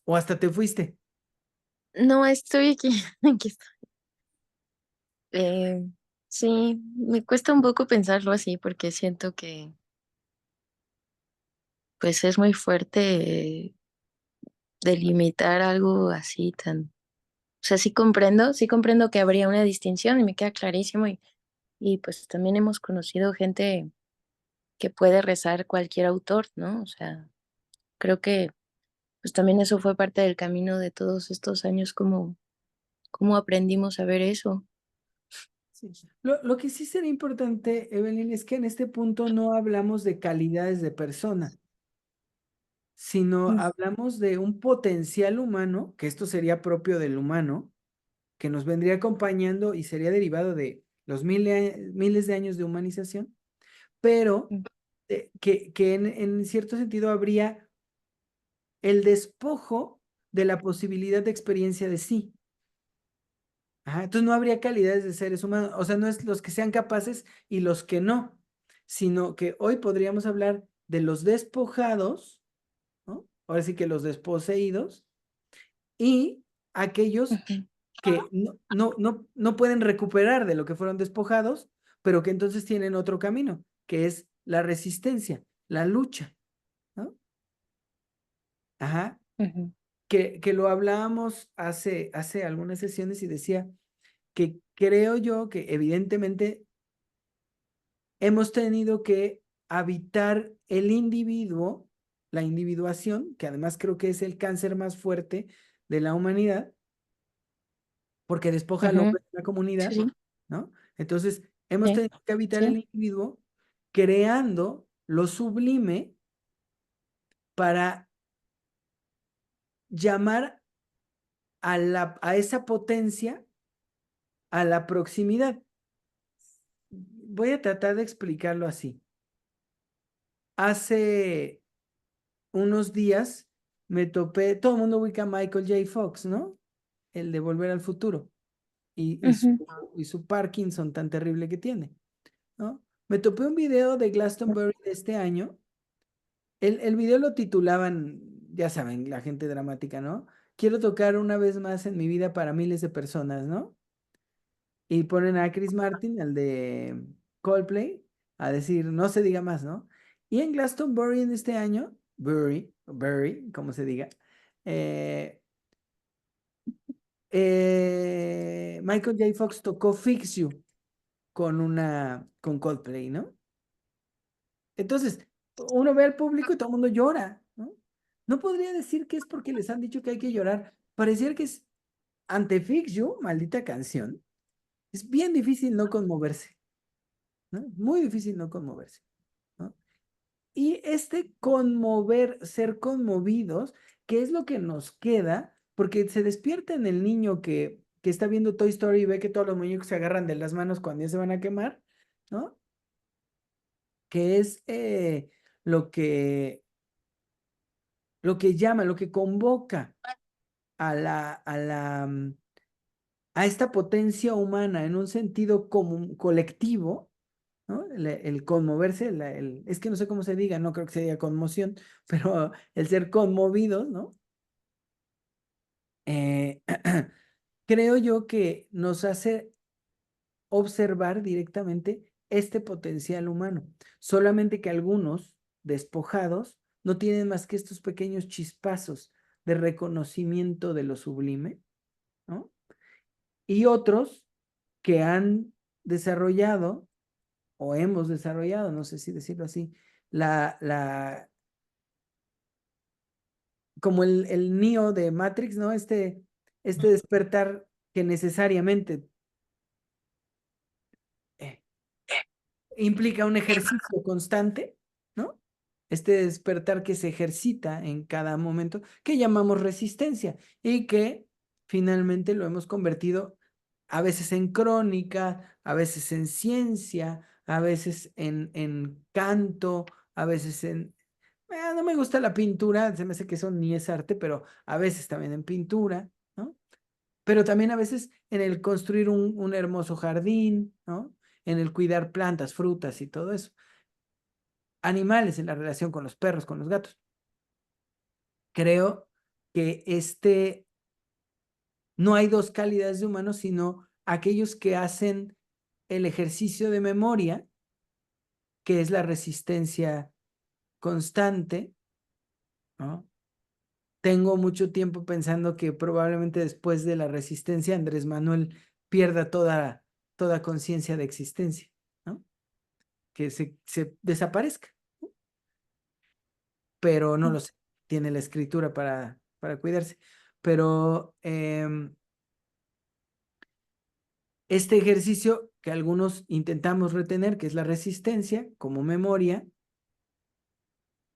O hasta te fuiste. No, estoy aquí. Aquí estoy. Eh, sí, me cuesta un poco pensarlo así porque siento que pues es muy fuerte delimitar algo así tan, o sea, sí comprendo que habría una distinción y me queda clarísimo y pues también hemos conocido gente que puede rezar cualquier autor, ¿no? O sea, creo que pues también eso fue parte del camino de todos estos años, como aprendimos a ver eso. Sí. Lo que sí sería importante, Evelyn, es que en este punto no hablamos de calidades de persona, sino Mm, hablamos de un potencial humano, que esto sería propio del humano, que nos vendría acompañando y sería derivado de los miles de años de humanización, pero mm, que en cierto sentido habría el despojo de la posibilidad de experiencia de sí. Ajá, entonces no habría calidades de seres humanos, o sea, no es los que sean capaces y los que no, sino que hoy podríamos hablar de los despojados, ¿no? Ahora sí que los desposeídos y aquellos ujú, que no pueden recuperar de lo que fueron despojados, pero que entonces tienen otro camino, que es la resistencia, la lucha, ¿no? Ajá, ujú, que lo hablábamos hace algunas sesiones y decía que creo yo que evidentemente hemos tenido que habitar el individuo, la individuación, que además creo que es el cáncer más fuerte de la humanidad, porque despoja al ujú. hombre de la Sí, comunidad, sí, ¿no? Entonces, hemos sí, tenido que habitar el sí. individuo creando lo sublime para llamar a esa potencia a la proximidad. Voy a tratar de explicarlo así. Hace unos días me topé, todo el mundo ubica a Michael J. Fox, ¿no? El de Volver al Futuro y, y su, Ujú, y su Parkinson tan terrible que tiene, ¿no? Me topé un video de Glastonbury de este año. El video lo titulaban, ya saben, la gente dramática, ¿no? Quiero tocar una vez más en mi vida para miles de personas, ¿no? Y ponen a Chris Martin, el de Coldplay, a decir, no se diga más, ¿no? Y en Glastonbury en este año, Bury, como se diga, eh, Michael J. Fox tocó Fix You. con Coldplay, ¿no? Entonces, uno ve al público y todo el mundo llora, ¿no? No podría decir que es porque les han dicho que hay que llorar. Pareciera que es ante Fix You, maldita canción. Es bien difícil no conmoverse, ¿no? Muy difícil no conmoverse, ¿no? Y este conmover, ser conmovidos, ¿qué es lo que nos queda? Porque se despierta en el niño que está viendo Toy Story y ve que todos los muñecos se agarran de las manos cuando ya se van a quemar, ¿no? Que es lo que, lo que llama, lo que convoca a esta potencia humana en un sentido común, colectivo, ¿no? El conmoverse, es que no sé cómo se diga, no creo que se diga conmoción, pero el ser conmovidos, ¿no? Eh, creo yo que nos hace observar directamente este potencial humano, solamente que algunos despojados no tienen más que estos pequeños chispazos de reconocimiento de lo sublime, ¿no? Y otros que han desarrollado o hemos desarrollado, no sé si decirlo así, la, como el Neo de Matrix, ¿no? Este despertar que necesariamente eh, implica un ejercicio constante, ¿no? Este despertar que se ejercita en cada momento, que llamamos resistencia y que finalmente lo hemos convertido a veces en crónica, a veces en ciencia, a veces en canto, a veces en... no me gusta la pintura, se me hace que eso ni es arte, pero a veces también en pintura, ¿no? Pero también a veces en el construir un hermoso jardín, ¿no? En el cuidar plantas, frutas y todo eso. Animales en la relación con los perros, con los gatos. Creo que no hay dos calidades de humanos, sino aquellos que hacen el ejercicio de memoria, que es la resistencia constante, ¿no? Tengo mucho tiempo pensando que probablemente después de la resistencia Andrés Manuel pierda toda conciencia de existencia, ¿no? Que se desaparezca, pero no lo sé, tiene la escritura para cuidarse. Pero este ejercicio que algunos intentamos retener, que es la resistencia como memoria,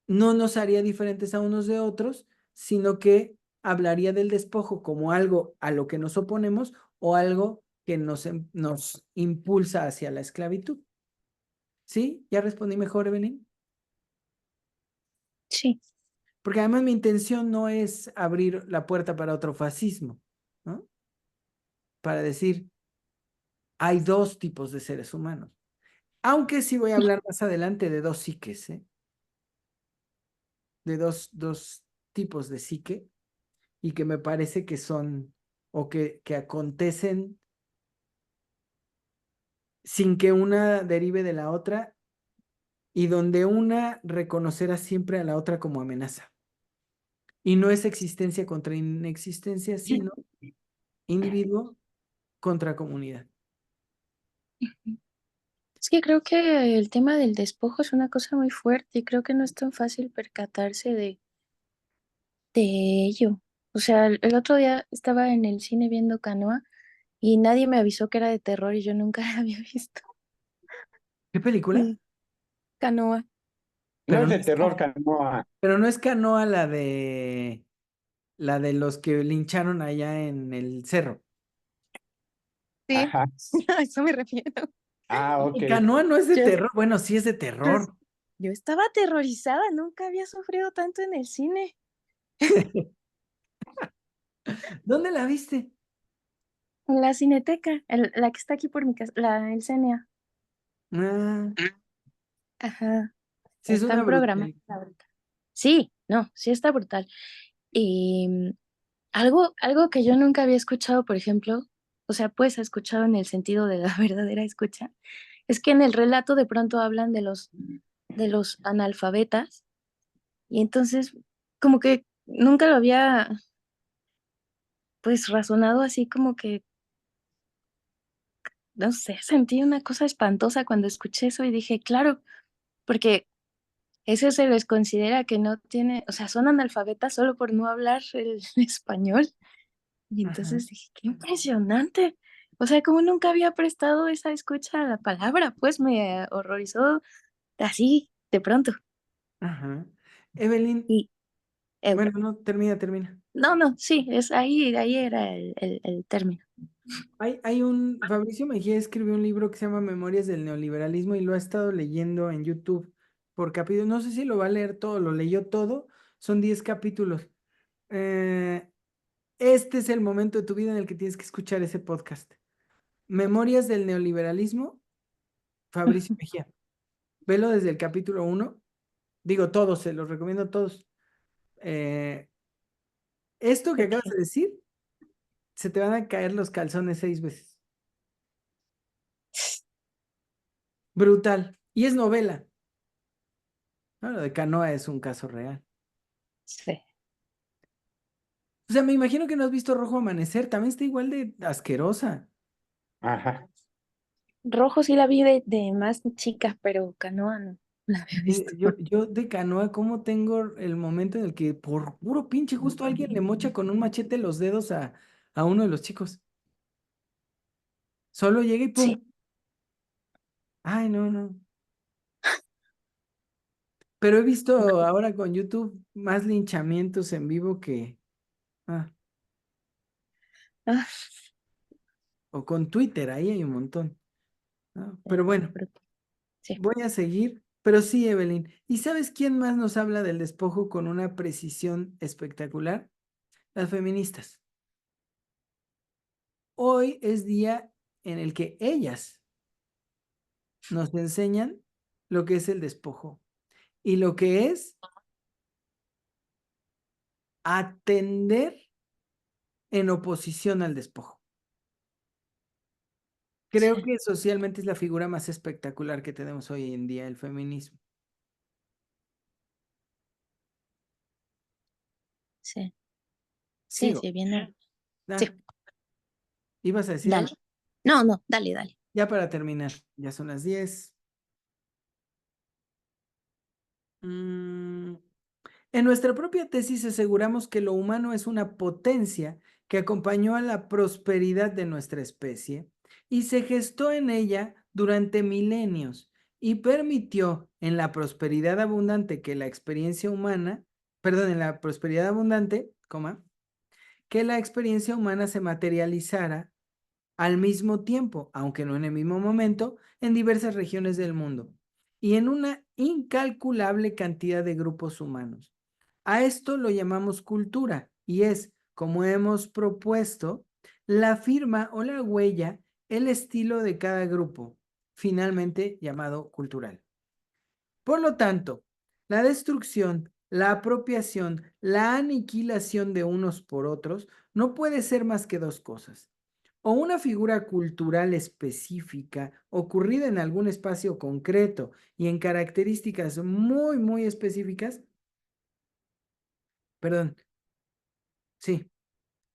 no nos haría diferentes a unos de otros, sino que hablaría del despojo como algo a lo que nos oponemos o algo que nos impulsa hacia la esclavitud. ¿Sí? ¿Ya respondí mejor, Evelyn? Sí, Porque además mi intención no es abrir la puerta para otro fascismo, ¿no? Para decir, hay dos tipos de seres humanos. Aunque sí voy a hablar más adelante de dos psiques, ¿eh? De dos tipos de psique y que me parece que son o que acontecen sin que una derive de la otra y donde una reconocerá siempre a la otra como amenaza. Y no es existencia contra inexistencia, sino individuo contra comunidad. es que creo que el tema del despojo es una cosa muy fuerte y creo que no es tan fácil percatarse de ello. O sea, el otro día estaba en el cine viendo Canoa y nadie me avisó que era de terror y yo nunca la había visto. ¿Qué película? Mm. Canoa. No Pero es no de es, terror, Canoa. pero no es Canoa la de los que lincharon allá en el cerro. Sí, Ajá. a eso me refiero. Ah, ok. Y Canoa no es de Yo, terror. Bueno, sí es de yo, terror. yo estaba aterrorizada, nunca había sufrido tanto en el cine. ¿Dónde la viste? En la Cineteca, la que está aquí por mi casa, el CNA. Ah, Ajá, sí es una están programadas brutal. ahorita. Sí, no, sí está brutal. Y algo que yo nunca había escuchado, por ejemplo, o sea, pues he escuchado en el sentido de la verdadera escucha, es que en el relato de pronto hablan de los analfabetas y entonces como que nunca lo había pues razonado así como que no sé, sentí una cosa espantosa cuando escuché eso y dije, claro, porque eso se les considera que no tiene, o sea, son analfabetas solo por no hablar el español. Y Ajá, entonces dije, qué impresionante. O sea, como nunca había prestado esa escucha a la palabra, pues me horrorizó así de pronto. ajá. Evelyn, Y bueno, no, termina. no, no, sí, es ahí era el término. Fabricio Mejía escribió un libro que se llama Memorias del Neoliberalismo y lo ha estado leyendo en YouTube por capítulos. No sé si lo va a leer todo, lo leyó todo, son 10 capítulos. Eh, este es el momento de tu vida en el que tienes que escuchar ese podcast. Memorias del Neoliberalismo, Fabricio Mejía. Velo desde el capítulo 1. Digo todos, se los recomiendo a todos. Eh, esto que acabas Ok. de decir, se te van a caer los calzones 6 veces. Brutal. Y es novela. No, lo de Canoa es un caso real. Sí. O sea, me imagino que no has visto Rojo Amanecer, también está igual de asquerosa. Ajá. Rojo sí la vi de más chica, pero Canoa no la había visto. Yo de Canoa, ¿cómo tengo el momento en el que por puro pinche justo alguien le mocha con un machete los dedos a uno de los chicos? Solo llega y Sí. ¡pum! Ay, no, no. Pero he visto ahora con YouTube más linchamientos en vivo que... Ah, Ah, o con Twitter, ahí hay un montón. ¿No? sí, Pero bueno, brutal. Sí. voy a seguir. Pero sí, Evelyn. ¿Y sabes quién más nos habla del despojo con una precisión espectacular? Las feministas. Hoy es día en el que ellas nos enseñan lo que es el despojo y lo que es atender en oposición al despojo. Creo Sí, que socialmente es la figura más espectacular que tenemos hoy en día, el feminismo. sí, sí, Sigo. sí, viene. Sí, Ah, ¿ibas a decir dale. algo? No, no, dale, dale. Ya para terminar, ya son las 10. Mm, En nuestra propia tesis aseguramos que lo humano es una potencia que acompañó a la prosperidad de nuestra especie y se gestó en ella durante milenios y permitió en la prosperidad abundante que la experiencia humana, perdón, en la prosperidad abundante, coma, que la experiencia humana se materializara al mismo tiempo, aunque no en el mismo momento, en diversas regiones del mundo y en una incalculable cantidad de grupos humanos. A esto lo llamamos cultura y es, como hemos propuesto, la firma o la huella, el estilo de cada grupo, finalmente llamado cultural. Por lo tanto, la destrucción, la apropiación, la aniquilación de unos por otros no puede ser más que dos cosas. O una figura cultural específica ocurrida en algún espacio concreto y en características muy específicas, perdón, sí,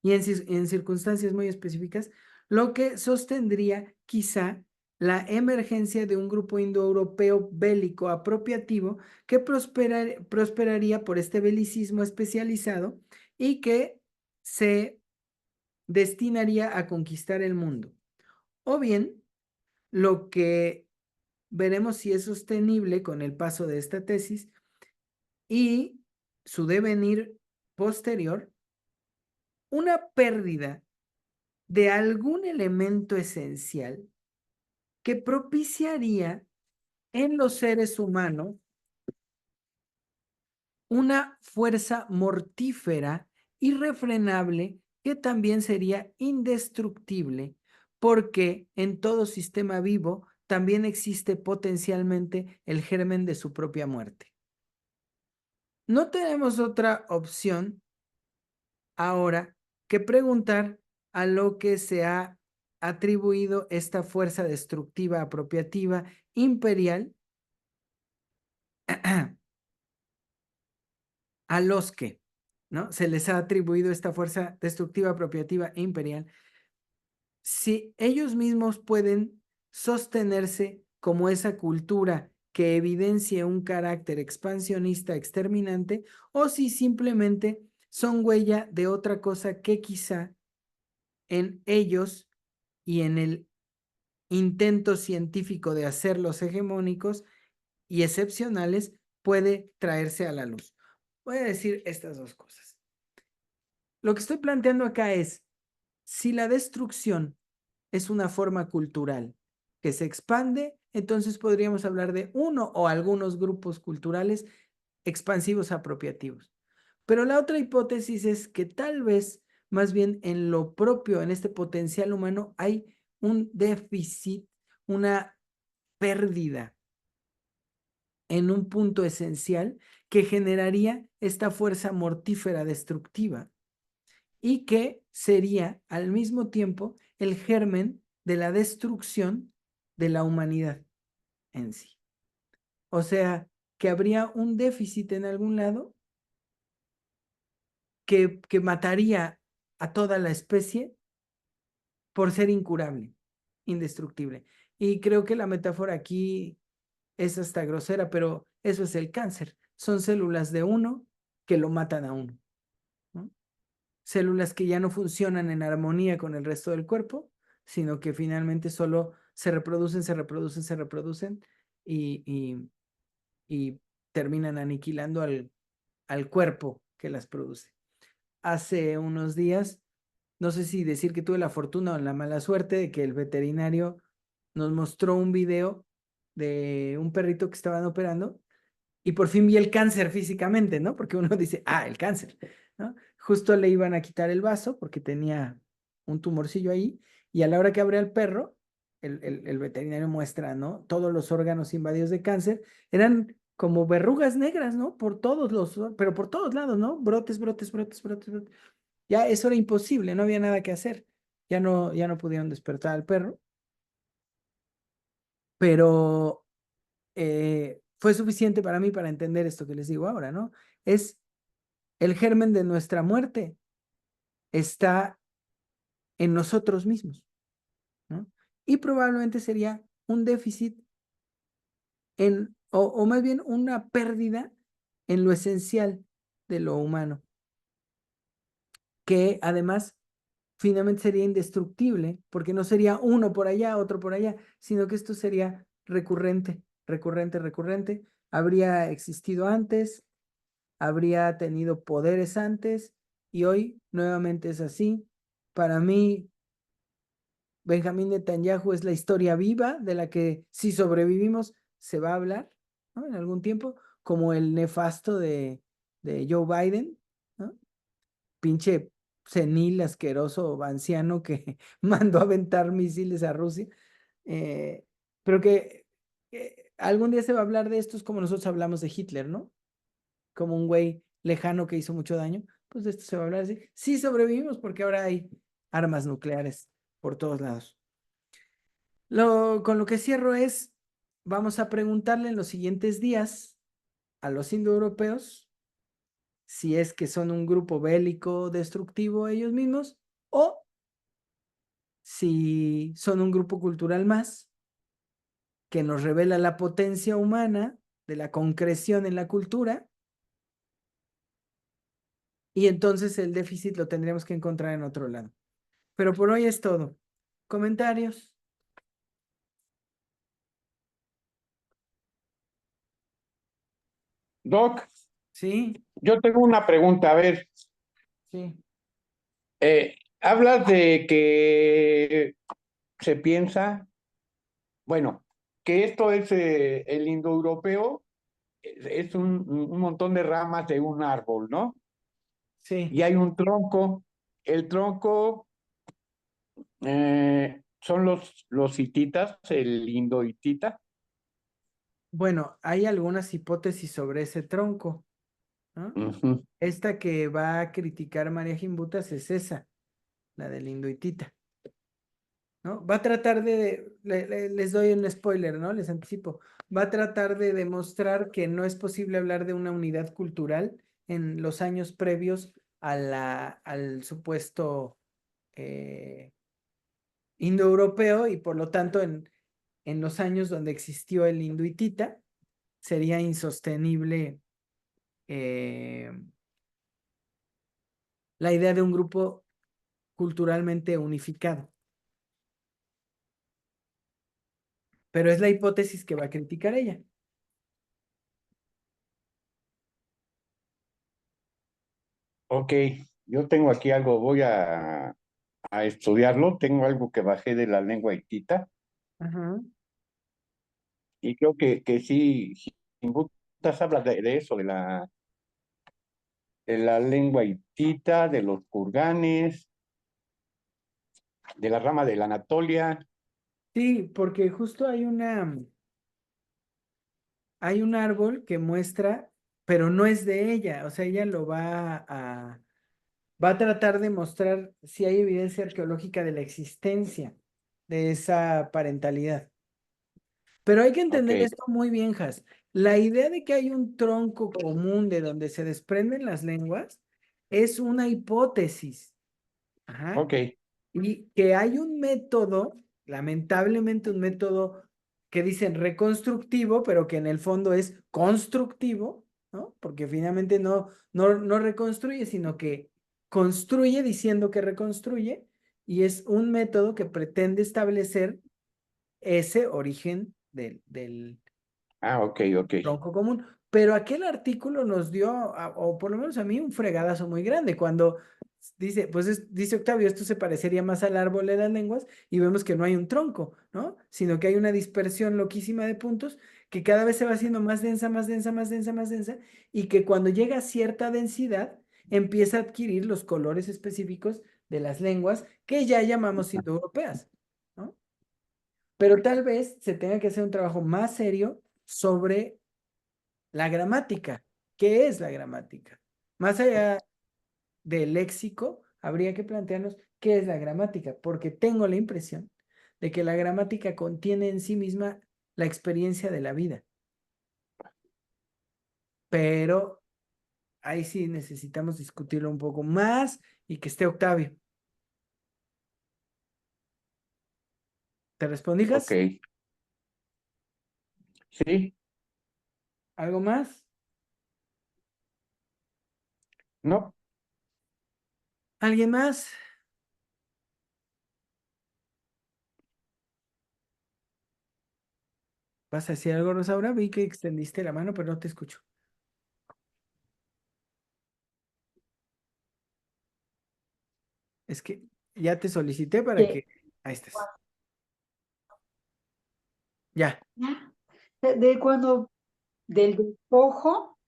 y en circunstancias muy específicas, lo que sostendría quizá la emergencia de un grupo indoeuropeo bélico apropiativo que prosperaría por este belicismo especializado y que se destinaría a conquistar el mundo. O bien, lo que veremos si es sostenible con el paso de esta tesis y su devenir posterior, una pérdida de algún elemento esencial que propiciaría en los seres humanos una fuerza mortífera, irrefrenable, que también sería indestructible, porque en todo sistema vivo también existe potencialmente el germen de su propia muerte. No tenemos otra opción ahora que preguntar a lo que se ha atribuido esta fuerza destructiva apropiativa imperial, a los que, ¿no? Se les ha atribuido esta fuerza destructiva apropiativa imperial. si ellos mismos pueden sostenerse como esa cultura que evidencia un carácter expansionista exterminante, o si simplemente son huella de otra cosa que quizá en ellos y en el intento científico de hacerlos hegemónicos y excepcionales puede traerse a la luz. Voy a decir estas dos cosas. Lo que estoy planteando acá es, si la destrucción es una forma cultural que se expande, entonces podríamos hablar de uno o algunos grupos culturales expansivos apropiativos. Pero la otra hipótesis es que tal vez más bien en lo propio, en este potencial humano, hay un déficit, una pérdida en un punto esencial que generaría esta fuerza mortífera destructiva y que sería al mismo tiempo el germen de la destrucción de la humanidad en sí. O sea, que habría un déficit en algún lado que mataría a toda la especie por ser incurable, indestructible. Y creo que la metáfora aquí es hasta grosera, pero eso es el cáncer. Son células de uno que lo matan a uno, ¿no? Células que ya no funcionan en armonía con el resto del cuerpo, sino que finalmente solo se reproducen, se reproducen, se reproducen y terminan aniquilando al cuerpo que las produce. Hace unos días, no sé si decir que tuve la fortuna o la mala suerte de que el veterinario nos mostró un video de un perrito que estaban operando y por fin vi el cáncer físicamente, ¿no? Porque uno dice, ah, el cáncer, ¿no? Justo le iban a quitar el vaso porque tenía un tumorcillo ahí y a la hora que abre al perro, el veterinario muestra, ¿no? Todos los órganos invadidos de cáncer eran como verrugas negras, ¿no? Por todos pero por todos lados, ¿no? Brotes, brotes, brotes, brotes, brotes. Ya eso era imposible, no había nada que hacer. Ya no pudieron despertar al perro, pero fue suficiente para mí para entender esto que les digo ahora, ¿no? Es el germen de nuestra muerte, está en nosotros mismos, ¿no? Y probablemente sería un déficit o más bien una pérdida en lo esencial de lo humano, que además finalmente sería indestructible, porque no sería uno por allá, otro por allá, sino que esto sería recurrente, recurrente, recurrente. Habría existido antes, habría tenido poderes antes y hoy nuevamente es así. Para mí, Benjamín Netanyahu es la historia viva de la que si sobrevivimos se va a hablar, ¿no? En algún tiempo, como el nefasto de Joe Biden, ¿no? Pinche senil, asqueroso, anciano que mandó a aventar misiles a Rusia, eh, pero que algún día se va a hablar de estos como nosotros hablamos de Hitler, ¿no? Como un güey lejano que hizo mucho daño, pues de esto se va a hablar así. Sí sobrevivimos porque ahora hay armas nucleares por todos lados. Con lo que cierro es, vamos a preguntarle en los siguientes días a los indoeuropeos si es que son un grupo bélico destructivo ellos mismos o si son un grupo cultural más que nos revela la potencia humana de la concreción en la cultura y entonces el déficit lo tendríamos que encontrar en otro lado. Pero por hoy es todo. ¿Comentarios? Doc, Sí, yo tengo una pregunta. A ver, sí. hablas de que se piensa, bueno, que esto es el indoeuropeo, es un montón de ramas de un árbol, ¿no? Sí. Y hay un tronco. El tronco son los hititas, el indohitita. Bueno, hay algunas hipótesis sobre ese tronco, ¿no? Ujú. Esta que va a criticar María Gimbutas es esa, la del hinduitita, ¿no? Va a tratar les doy un spoiler, ¿no? Les anticipo. Va a tratar de demostrar que no es posible hablar de una unidad cultural en los años previos al supuesto eh, indoeuropeo y por lo tanto en los años donde existió el hinduitita sería insostenible la idea de un grupo culturalmente unificado. Pero es la hipótesis que va a criticar ella. Ok, yo tengo aquí algo, voy a estudiarlo. Tengo algo que bajé de la lengua hitita Ajá. y creo que sí, sin dudas habla de eso, de la lengua hitita, de los kurganes, de la rama de la Anatolia. Sí, porque justo hay un árbol que muestra, pero no es de ella, o sea, ella va a tratar de mostrar si hay evidencia arqueológica de la existencia de esa parentalidad. Pero hay que Ok, entender esto muy bien, Has. La idea de que hay un tronco común de donde se desprenden las lenguas es una hipótesis. Ajá. ok. Y que hay un método, lamentablemente un método que dicen reconstructivo, pero que en el fondo es constructivo, ¿no? Porque finalmente no reconstruye, sino que construye diciendo que reconstruye, y es un método que pretende establecer ese origen del Ah, ok, ok. tronco común. Pero aquel artículo nos dio, o por lo menos a mí, un fregadazo muy grande cuando dice, pues dice Octavio, esto se parecería más al árbol de las lenguas y vemos que no hay un tronco, ¿no? Sino que hay una dispersión loquísima de puntos que cada vez se va haciendo más densa, más densa, más densa, más densa y que cuando llega a cierta densidad empieza a adquirir los colores específicos de las lenguas que ya llamamos indoeuropeas, ¿no? Pero tal vez se tenga que hacer un trabajo más serio sobre la gramática. ¿Qué es la gramática? Más allá del léxico, habría que plantearnos qué es la gramática, porque tengo la impresión de que la gramática contiene en sí misma la experiencia de la vida. Pero ahí sí necesitamos discutirlo un poco más y que esté Octavio. ¿Te Ok. respondijas? Sí, ¿Algo más? no, ¿Alguien más? ¿Vas a decir algo, Rosaura? Vi que extendiste la mano, pero no te escucho. Es que ya te solicité para que que... Ahí estás. Ya. de cuando del despojo,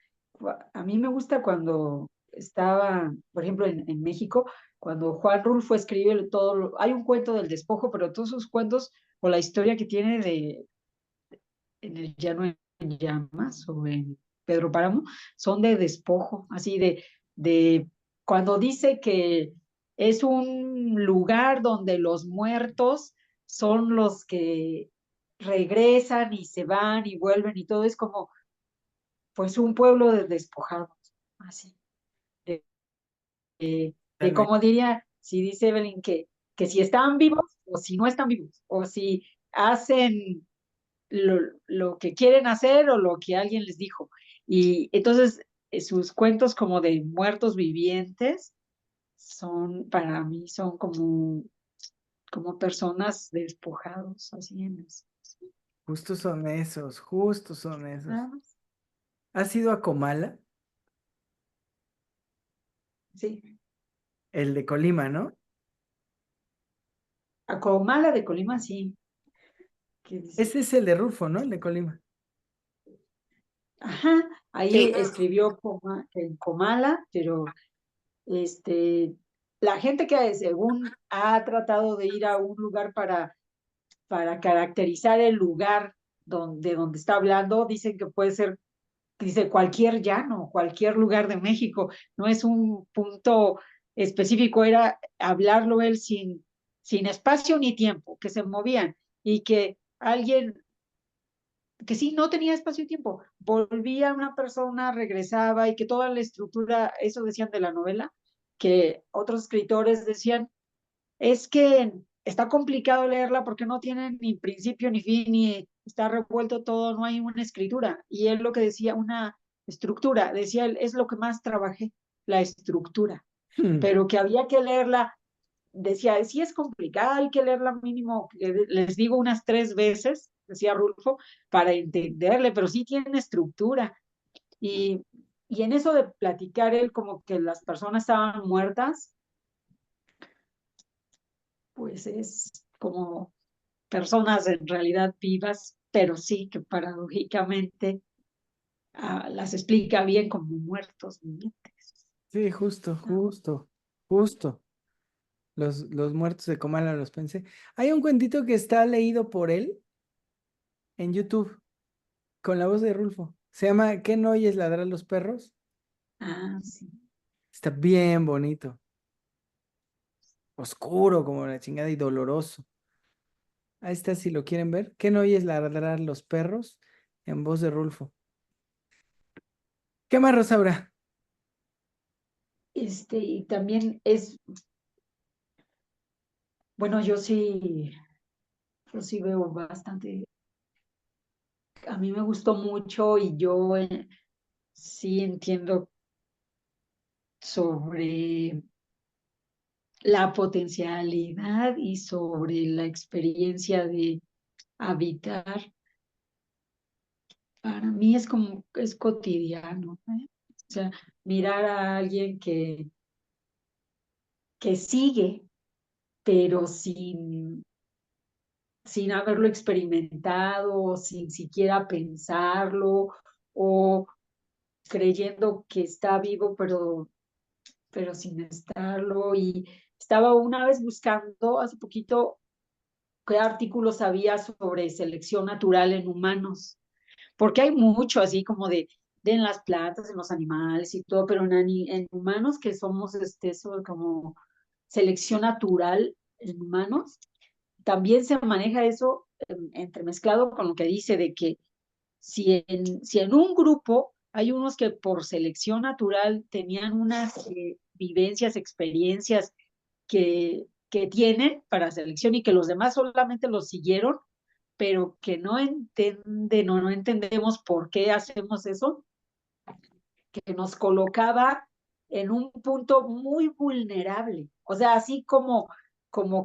a mí me gusta cuando estaba, por ejemplo, en México, cuando Juan Rulfo escribe todo, hay un cuento del despojo, pero todos sus cuentos o la historia que tiene en el Llano en Llamas o en Pedro Páramo son de despojo, así de cuando dice que es un lugar donde los muertos son los que regresan y se van y vuelven y todo es como pues un pueblo de despojados, así, de, de Tal vez. como diría, si dice Evelyn, que si están vivos o si no están vivos, o si hacen lo que quieren hacer o lo que alguien les dijo. Y entonces sus cuentos como de muertos vivientes son, para mí, son como personas despojados, así en eso. Justos son esos, justos son esos. Nada más. ¿Has ido a Comala? Sí. El de Colima, ¿no? A Comala de Colima, sí. ¿Qué dice? Ese es el de Rufo, ¿no? El de Colima. Ajá, ahí Sí. escribió en Comala, pero este, la gente que según ha tratado de ir a un lugar para caracterizar el lugar donde está hablando, dicen que puede ser, dice cualquier llano, cualquier lugar de México, no es un punto específico, era hablarlo él sin espacio ni tiempo, que se movían y que alguien que sí, no tenía espacio y tiempo. Volvía una persona, regresaba y que toda la estructura, eso decían de la novela, que otros escritores decían, es que está complicado leerla porque no tiene ni principio ni fin, ni está revuelto todo, no hay una escritura. Y él lo que decía, una estructura, decía él, es lo que más trabajé, la estructura, pero que había que leerla, decía, sí es complicada, hay que leerla mínimo, les digo unas 3 veces, decía Rulfo, para entenderle, pero sí tiene estructura. Y, y en eso de platicar él como que las personas estaban muertas, pues es como personas en realidad vivas, pero sí que paradójicamente las explica bien como muertos vivientes. Sí, justo. Los muertos de Comala los pensé. Hay un cuentito que está leído por él en YouTube con la voz de Rulfo. Se llama ¿Qué no oyes ladrar los perros? Ah, sí. Está bien bonito. Oscuro como la chingada y doloroso. Ahí está si lo quieren ver. ¿Qué no oyes ladrar los perros? En voz de Rulfo. ¿Qué más, Rosaura? Y también es, bueno, yo sí veo bastante, a mí me gustó mucho y yo sí entiendo sobre la potencialidad y sobre la experiencia de habitar. Para mí es como, es cotidiano, ¿eh? O sea, mirar a alguien que sigue, pero sin haberlo experimentado, sin siquiera pensarlo, o creyendo que está vivo, pero sin estarlo. Y estaba una vez buscando hace poquito qué artículos había sobre selección natural en humanos, porque hay mucho así como de en las plantas, en los animales y todo, pero en humanos que somos eso como selección natural en humanos, también se maneja eso entremezclado con lo que dice de que si en un grupo hay unos que por selección natural tenían unas vivencias, experiencias que tienen para selección y que los demás solamente los siguieron, pero que no entienden o no entendemos por qué hacemos eso, que nos colocaba en un punto muy vulnerable. O sea, así como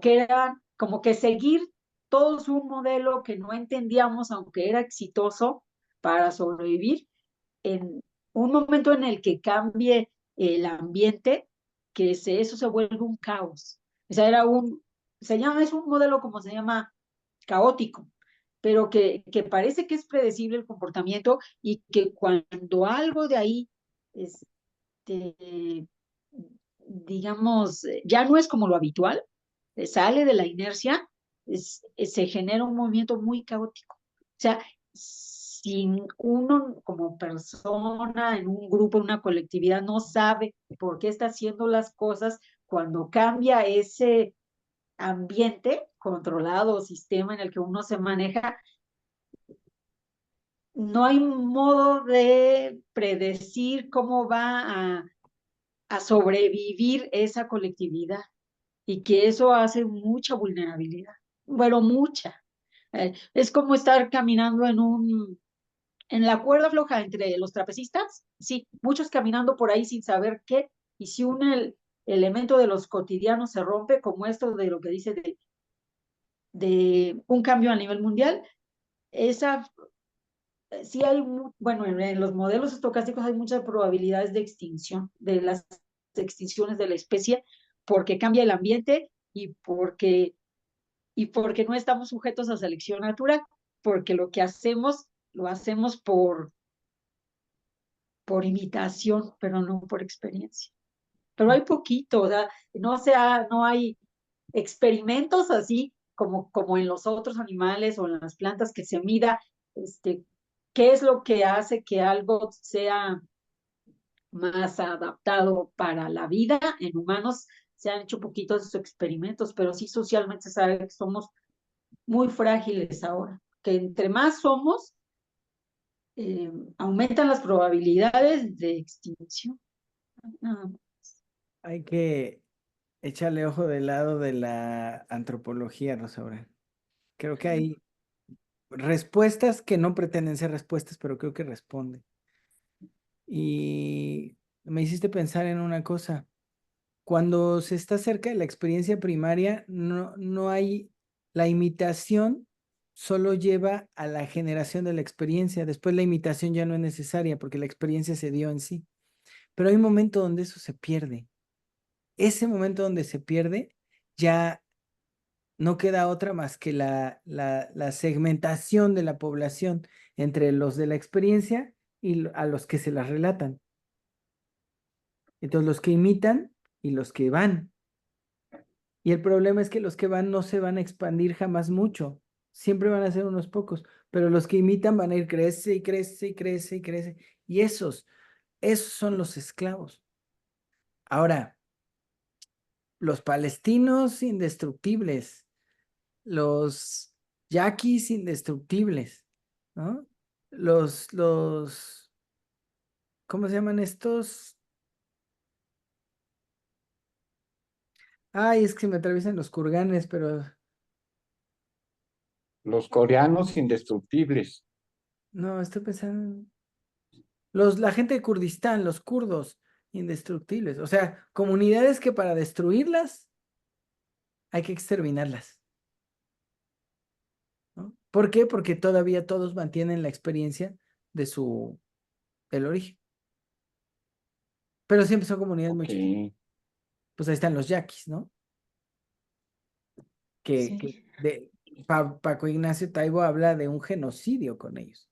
que seguir todos un modelo que no entendíamos, aunque era exitoso para sobrevivir, en un momento en el que cambie el ambiente, eso se vuelve un caos. O sea, es un modelo como se llama caótico, pero que parece que es predecible el comportamiento y que cuando algo de ahí, este, digamos, ya no es como lo habitual, sale de la inercia, se genera un movimiento muy caótico. O sea, si uno como persona en un grupo, en una colectividad, no sabe por qué está haciendo las cosas, cuando cambia ese ambiente controlado, sistema en el que uno se maneja, no hay modo de predecir cómo va a sobrevivir esa colectividad y que eso hace mucha vulnerabilidad. Bueno, mucha. Es como estar caminando en la cuerda floja entre los trapecistas, sí, muchos caminando por ahí sin saber qué, y si un elemento de los cotidianos se rompe, como esto de lo que dice de un cambio a nivel mundial, esa sí hay, bueno, en los modelos estocásticos hay muchas probabilidades de extinción, de las extinciones de la especie, porque cambia el ambiente y porque no estamos sujetos a selección natural, porque lo que hacemos, lo hacemos por imitación, pero no por experiencia. Pero hay poquito, o sea, no hay experimentos así como en los otros animales o en las plantas que se mida, qué es lo que hace que algo sea más adaptado para la vida. En humanos se han hecho poquitos de esos experimentos, pero sí socialmente se sabe que somos muy frágiles ahora, que entre más somos, eh, aumentan las probabilidades de extinción. Nada más. Hay que échale ojo del lado de la antropología, Rosaura. Creo que hay respuestas que no pretenden ser respuestas, pero creo que responden. Y me hiciste pensar en una cosa. Cuando se está cerca de la experiencia primaria, no hay, la imitación solo lleva a la generación de la experiencia. Después la imitación ya no es necesaria porque la experiencia se dio en sí. Pero hay un momento donde eso se pierde. Ese momento donde se pierde, ya no queda otra más que la segmentación de la población entre los de la experiencia y a los que se las relatan. Entonces los que imitan y los que van. Y el problema es que los que van no se van a expandir jamás mucho. Siempre van a ser unos pocos. Pero los que imitan van a ir crece y crece y crece y crece. Y esos son los esclavos. Ahora, los palestinos indestructibles, los yaquis indestructibles, ¿no? ¿Cómo se llaman estos? Ay, es que me atraviesan los kurganes, pero Los coreanos indestructibles. no, estoy pensando. La gente de Kurdistán, los kurdos, indestructibles. O sea, comunidades que para destruirlas hay que exterminarlas, ¿no? ¿Por qué? Porque todavía todos mantienen la experiencia del origen. Pero siempre son comunidades muy chiquitas. Ok. Pues ahí están los yaquis, ¿no? Que Sí. Paco Ignacio Taibo habla de un genocidio con ellos,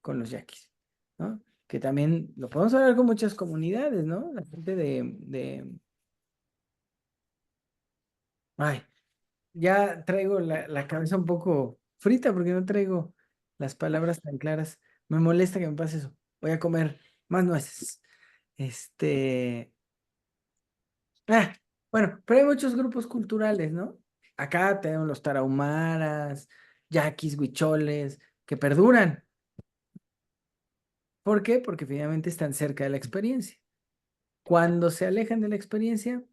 con los yaquis, ¿no? Que también lo podemos hablar con muchas comunidades, ¿no? La gente ay, ya traigo la cabeza un poco frita porque no traigo las palabras tan claras. Me molesta que me pase eso. Voy a comer más nueces. Este, ah, bueno, pero hay muchos grupos culturales, ¿no? Acá tenemos los tarahumaras, yaquis, huicholes, que perduran. ¿Por qué? Porque finalmente están cerca de la experiencia. Cuando se alejan de la experiencia,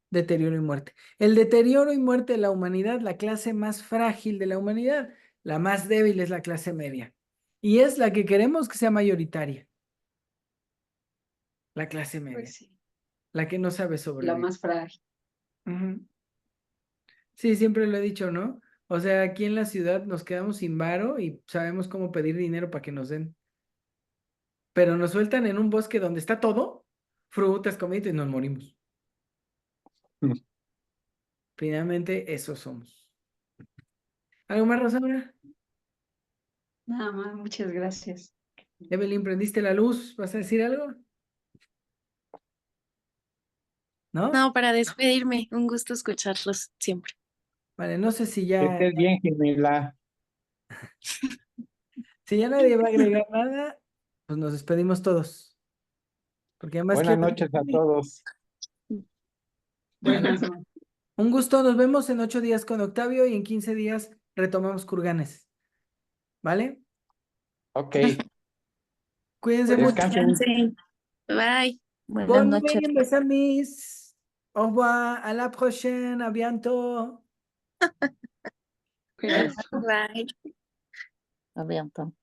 deterioro y muerte. El deterioro y muerte de la humanidad, la clase más frágil de la humanidad, la más débil es la clase media. Y es la que queremos que sea mayoritaria. La clase media, Pues sí, la que no sabe la sobrevivir. más frágil. Ujú. Sí, siempre lo he dicho, ¿no? O sea, aquí en la ciudad nos quedamos sin varo y sabemos cómo pedir dinero para que nos den. Pero nos sueltan en un bosque donde está todo, frutas, comida y nos morimos. Finalmente, eso somos. ¿Algo más, Rosaura? Nada más, muchas gracias. Evelyn, ¿prendiste la luz? ¿Vas a decir algo? ¿No? No, para despedirme, un gusto escucharlos siempre. Vale, no sé Que estés bien, Jimena. si ya nadie va a agregar nada, pues nos despedimos todos. Porque además Buenas quiero noches a irme. todos. Bueno, Buenas noches. un gusto, nos vemos en 8 días con Octavio y en 15 días retomamos Kurganes. ¿Vale? Ok, Cuídense Buenas mucho. descansen. Descansen. Bye. Buenas Bonne noches. nuit, mes amis. Au revoir, à la prochaine, à bientôt. Cuídense. Bye. A ver, entonces.